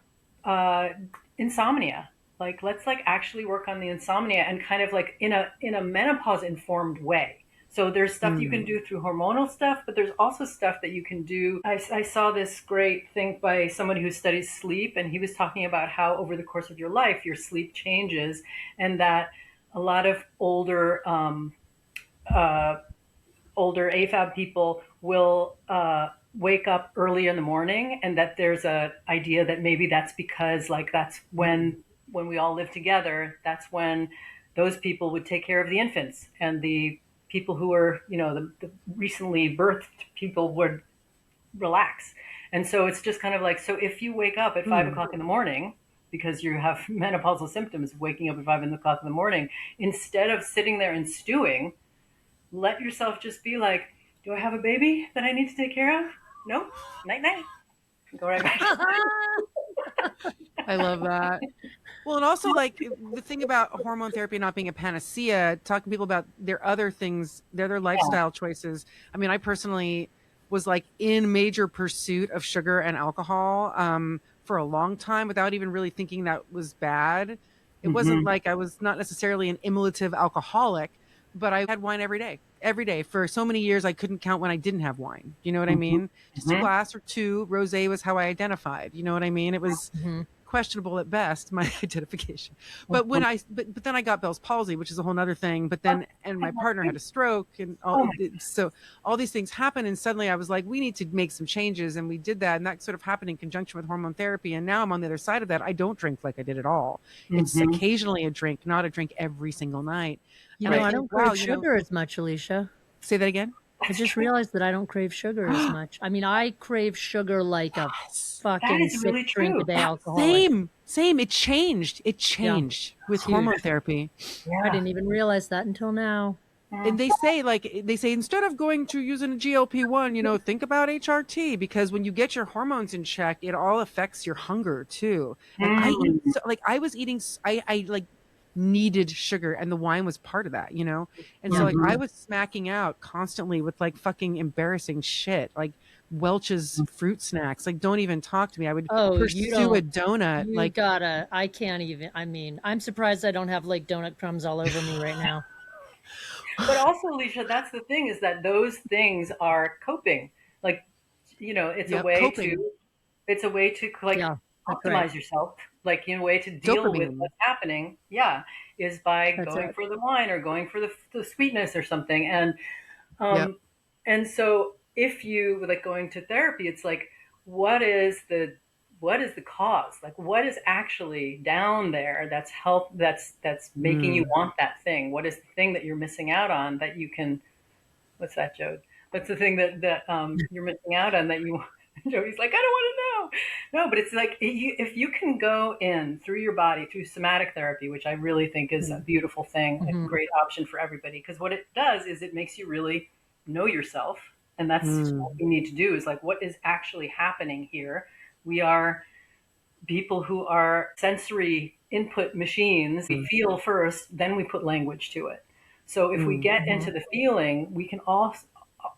insomnia, like, let's like actually work on the insomnia, and kind of like in a menopause informed way. So there's stuff you can do through hormonal stuff, but there's also stuff that you can do. I saw this great thing by somebody who studies sleep, and he was talking about how over the course of your life, your sleep changes, and that a lot of older AFAB people will wake up early in the morning, and that there's a idea that maybe that's because, like, that's when we all live together, that's when those people would take care of the infants, and the people who are, you know, the recently birthed people would relax. And so it's just kind of like, so if you wake up at 5 o'clock in the morning because you have menopausal symptoms, waking up at 5 o'clock in the morning, instead of sitting there and stewing, let yourself just be like, do I have a baby that I need to take care of? No? Night night. Go right back. I love that. Well, and also, like, the thing about hormone therapy not being a panacea, talking to people about their other things, their other lifestyle choices. I mean, I personally was like in major pursuit of sugar and alcohol for a long time without even really thinking that was bad. It wasn't like I was not necessarily an emulative alcoholic, but I had wine every day. Every day for so many years, I couldn't count when I didn't have wine. You know what I mean? Just a glass or two. Rosé was how I identified. You know what I mean? It was questionable at best, my identification. But when but then I got Bell's palsy, which is a whole nother thing. But then, and my partner had a stroke, and so all these things happened. And suddenly I was like, we need to make some changes. And we did that. And that sort of happened in conjunction with hormone therapy. And now I'm on the other side of that. I don't drink like I did at all. It's occasionally a drink, not a drink every single night. You know, I don't crave sugar as much, Alicia. Say that again? I just realized that I don't crave sugar as much. I mean, I crave sugar like a fucking six drink a day alcoholic. Same. It changed with hormone therapy. I didn't even realize that until now. And they say instead of going to using a GLP-1, you know, think about HRT, because when you get your hormones in check, it all affects your hunger too. And I was eating, I needed sugar, and the wine was part of that, you know? And so like I was smacking out constantly with like fucking embarrassing shit, like Welch's fruit snacks. Like, don't even talk to me. I would pursue a donut. I can't even, I mean, I'm surprised I don't have like donut crumbs all over me right now. But also, Alicia, that's the thing, is that those things are coping. Like, you know, it's a way to like optimize yourself. Like, a way to deal with what's happening, is by going for the wine or going for the sweetness or something. And so if you like going to therapy, it's like, what is the cause? Like, what is actually down there that's making you want that thing? What is the thing that you're missing out on that you can? What's that, Jode? What's the thing that you're missing out on that you? Jody's like, I don't want to know. No, but it's like, if you can go in through your body, through somatic therapy, which I really think is a beautiful thing, a great option for everybody, because what it does is it makes you really know yourself. And that's what we need to do, is like, what is actually happening here? We are people who are sensory input machines. We feel first, then we put language to it. So if we get into the feeling, we can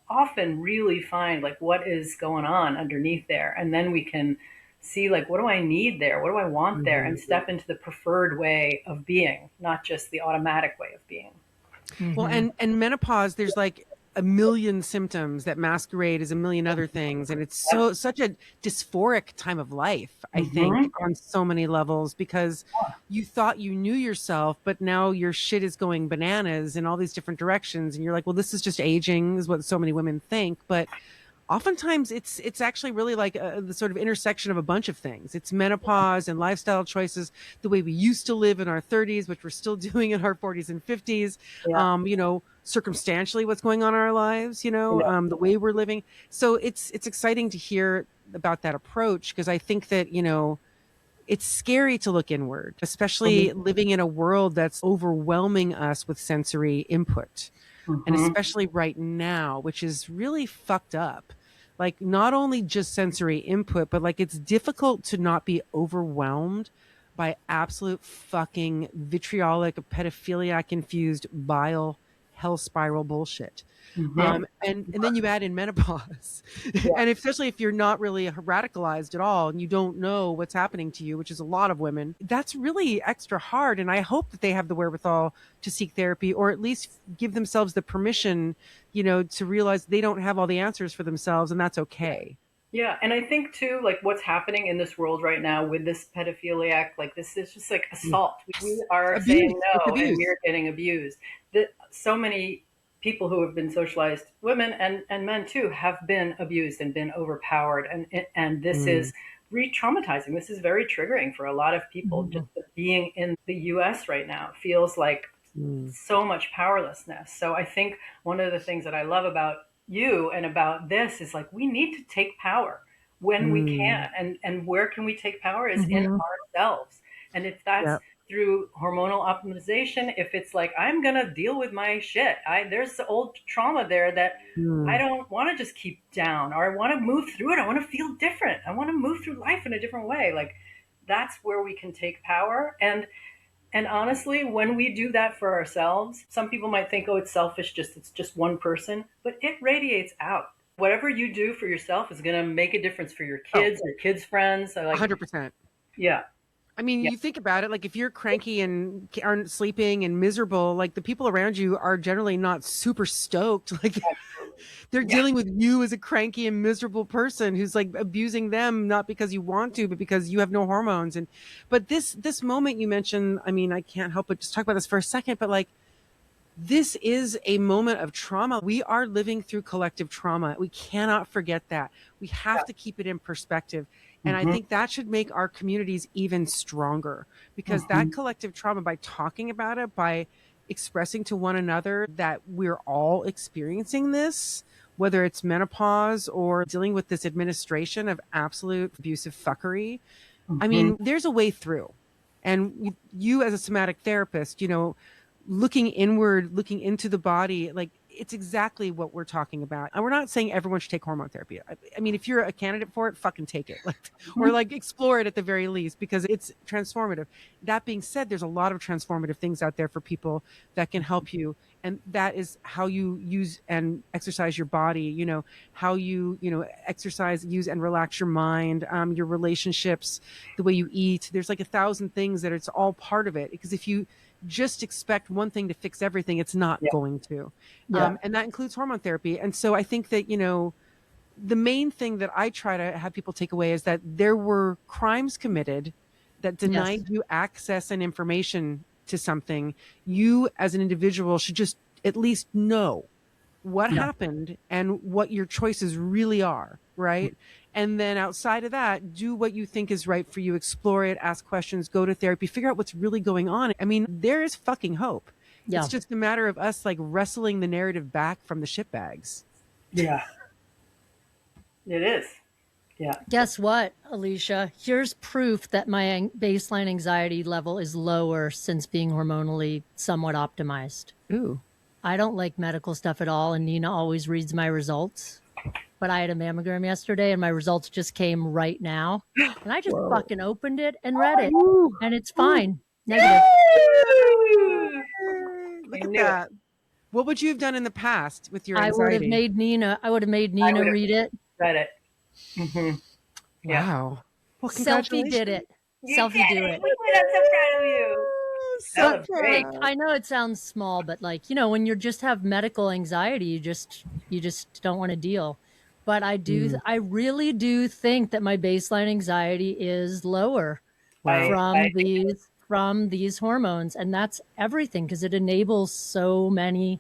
often really find like what is going on underneath there. And then we can see like, what do I need there? What do I want there? And step into the preferred way of being, not just the automatic way of being. Well, and menopause, there's like a million symptoms that masquerade as a million other things. And it's such a dysphoric time of life, I think, on so many levels, because you thought you knew yourself, but now your shit is going bananas in all these different directions. And you're like, well, this is just aging, is what so many women think. But oftentimes it's actually really like the sort of intersection of a bunch of things. It's menopause and lifestyle choices, the way we used to live in our 30s, which we're still doing in our 40s and 50s, you know, circumstantially what's going on in our lives, you know, the way we're living. So it's exciting to hear about that approach, because I think that, you know, it's scary to look inward, especially living in a world that's overwhelming us with sensory input. And especially right now, which is really fucked up. Like, not only just sensory input, but like, it's difficult to not be overwhelmed by absolute fucking vitriolic, pedophiliac infused bile hell spiral bullshit. And then you add in menopause, and especially if you're not really radicalized at all and you don't know what's happening to you, which is a lot of women, that's really extra hard. And I hope that they have the wherewithal to seek therapy, or at least give themselves the permission, you know, to realize they don't have all the answers for themselves, and that's okay. Yeah, and I think too, like, what's happening in this world right now with this pedophiliac, like, this is just like assault. We are saying no, and we're getting abused. So many people who have been socialized, women and men too, have been abused and been overpowered, and this is re-traumatizing. This is very triggering for a lot of people. Just being in the U.S. right now feels like so much powerlessness. So I think one of the things that I love about you and about this is like, we need to take power when we can, and where can we take power is in ourselves. And if that's through hormonal optimization, if it's like, I'm gonna deal with my shit, there's the old trauma there that I don't want to just keep down, or I want to move through it, I want to feel different, I want to move through life in a different way. Like, that's where we can take power. And honestly, when we do that for ourselves, some people might think, oh, it's selfish, it's just one person, but it radiates out. Whatever you do for yourself is going to make a difference for your kids, your kids' friends. So like, 100%. Yeah. I mean, you think about it, like, if you're cranky and aren't sleeping and miserable, like, the people around you are generally not super stoked. Like, They're dealing with you as a cranky and miserable person who's like abusing them, not because you want to, but because you have no hormones. But this moment you mentioned, I mean, I can't help but just talk about this for a second, but like, this is a moment of trauma. We are living through collective trauma. We cannot forget that. We have to keep it in perspective. And I think that should make our communities even stronger, because that collective trauma, by talking about it, by expressing to one another that we're all experiencing this, whether it's menopause or dealing with this administration of absolute abusive fuckery. I mean, there's a way through. And you as a somatic therapist, you know, looking inward, looking into the body, like, it's exactly what we're talking about. And we're not saying everyone should take hormone therapy. I mean, if you're a candidate for it, fucking take it, like, or like explore it at the very least, because it's transformative. That being said, there's a lot of transformative things out there for people that can help you. And that is how you use and exercise your body, you know, how you exercise, use and relax your mind, your relationships, the way you eat. There's like 1,000 things that it's all part of it. Because if you just expect one thing to fix everything, it's not going to. And that includes hormone therapy. And so I think that, you know, the main thing that I try to have people take away is that there were crimes committed that denied you access and information to something. You as an individual should just at least know what happened and what your choices really are, right? And then outside of that, do what you think is right for you, explore it, ask questions, go to therapy, figure out what's really going on. I mean, there is fucking hope. It's just a matter of us like wrestling the narrative back from the shitbags. Yeah. It is. Yeah. Guess what, Alicia? Here's proof that my baseline anxiety level is lower since being hormonally somewhat optimized. Ooh. I don't like medical stuff at all, and Nina always reads my results. But I had a mammogram yesterday, and my results just came right now. And I just fucking opened it and read it, and it's fine. Negative. Look at that. What would you have done in the past with your anxiety? I would have made Nina read it. Read it. Yeah. Wow. Well, Selfie did it. Selfie do it. I'm so proud of you. So great. I know it sounds small, but like, you know, when you just have medical anxiety, you just don't want to deal. But I really do think that my baseline anxiety is lower from these hormones. And that's everything, because it enables so many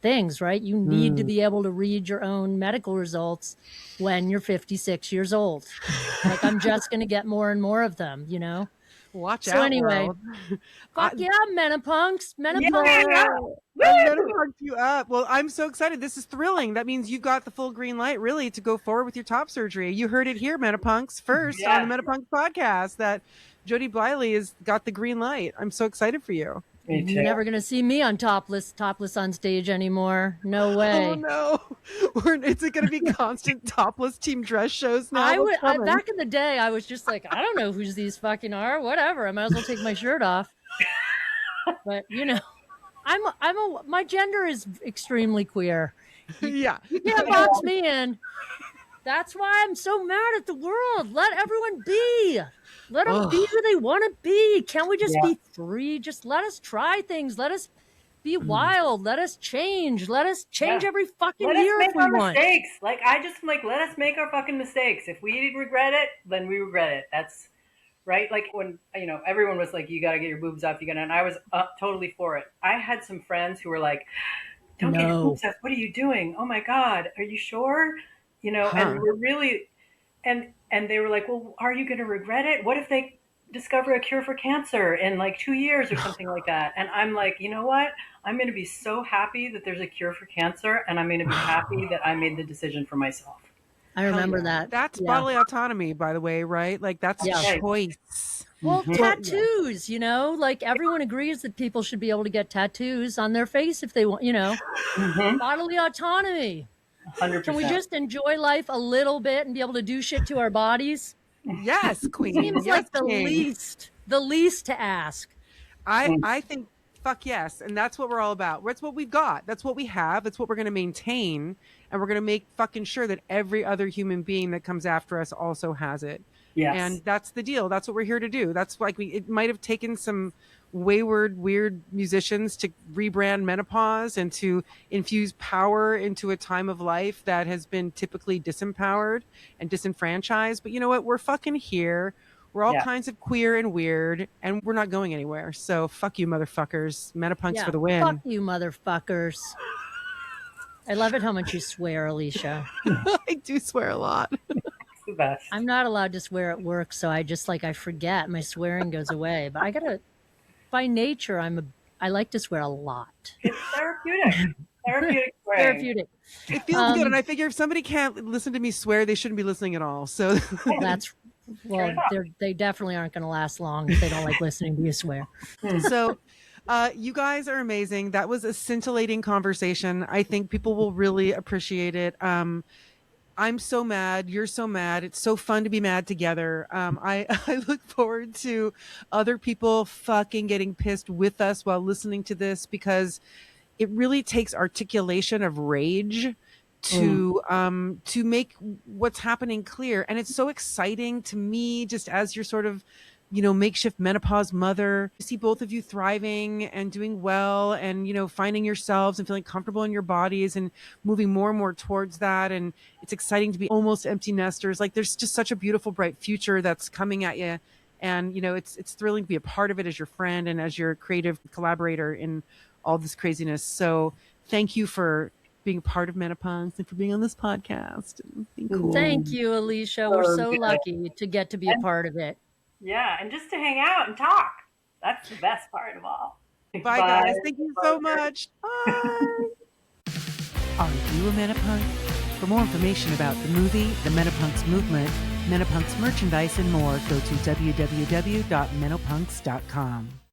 things, right? You need to be able to read your own medical results when you're 56 years old. Like, I'm just going to get more and more of them, you know? Watch out. So anyway, fuck yeah, Menopunks. Menopunks you up. Well, I'm so excited. This is thrilling. That means you've got the full green light, really, to go forward with your top surgery. You heard it here, Menopunks, first on the Menopunks podcast, that Jody Bleyle has got the green light. I'm so excited for you. You're never going to see me on topless on stage anymore. No way. Oh, no. Is it going to be constant topless team dress shows now? Back in the day, I was just like, I don't know who these fucking are. Whatever. I might as well take my shirt off. But, you know, my gender is extremely queer. You can't box me in. That's why I'm so mad at the world. Let everyone be. Let them be who they want to be. Can't we just be free? Just let us try things. Let us be wild. Let us change. Let us change every fucking year if we want. Mistakes. Like, let us make our fucking mistakes. If we regret it, then we regret it. That's right. Like, when, you know, everyone was like, you got to get your boobs off. And I was totally for it. I had some friends who were like, don't get your boobs off. What are you doing? Oh my God. Are you sure? You know, and we're really, and they were like, well, are you going to regret it? What if they discover a cure for cancer in like 2 years or something like that? And I'm like, you know what? I'm going to be so happy that there's a cure for cancer, and I'm going to be happy that I made the decision for myself. I remember that. That's bodily autonomy, by the way, right? Like, that's a choice. Well, tattoos, you know, like, everyone agrees that people should be able to get tattoos on their face if they want, you know, bodily autonomy. 100%. Can we just enjoy life a little bit and be able to do shit to our bodies? Yes, queen. Seems like the least to ask. I think fuck yes, and that's what we're all about. That's what we've got. That's what we have. It's what we're going to maintain, and we're going to make fucking sure that every other human being that comes after us also has it. Yes. And that's the deal. That's what we're here to do. That's like it might have taken some wayward, weird musicians to rebrand menopause and to infuse power into a time of life that has been typically disempowered and disenfranchised. But you know what? We're fucking here. We're all kinds of queer and weird, and we're not going anywhere. So fuck you, motherfuckers. Menopunks for the win. Fuck you, motherfuckers. I love it how much you swear, Alicia. I do swear a lot. It's the best. I'm not allowed to swear at work, so I just I forget. My swearing goes away. But I gotta, by nature, I like to swear a lot. It's therapeutic. Therapeutic swearing. Therapeutic. It feels good, and I figure if somebody can't listen to me swear, they shouldn't be listening at all. So that's they definitely aren't going to last long if they don't like listening to you swear. So you guys are amazing. That was a scintillating conversation. I think people will really appreciate it. I'm so mad. You're so mad. It's so fun to be mad together. I look forward to other people fucking getting pissed with us while listening to this, because it really takes articulation of rage to make what's happening clear. And it's so exciting to me, just as your sort of, makeshift menopause mother, to see both of you thriving and doing well and, finding yourselves and feeling comfortable in your bodies and moving more and more towards that. And it's exciting to be almost empty nesters. Like, there's just such a beautiful, bright future that's coming at you. And, it's thrilling to be a part of it as your friend and as your creative collaborator in all this craziness. So thank you for being a part of Menopunks and for being on this podcast. Cool. Thank you, Alicia. We're so lucky to get to be a part of it. Yeah, and just to hang out and talk. That's the best part of all. Bye, guys. Thank you so much. Bye. Are you a Menopunk? For more information about the movie, the Menopunks movement, Menopunks merchandise, and more, go to www.menopunks.com.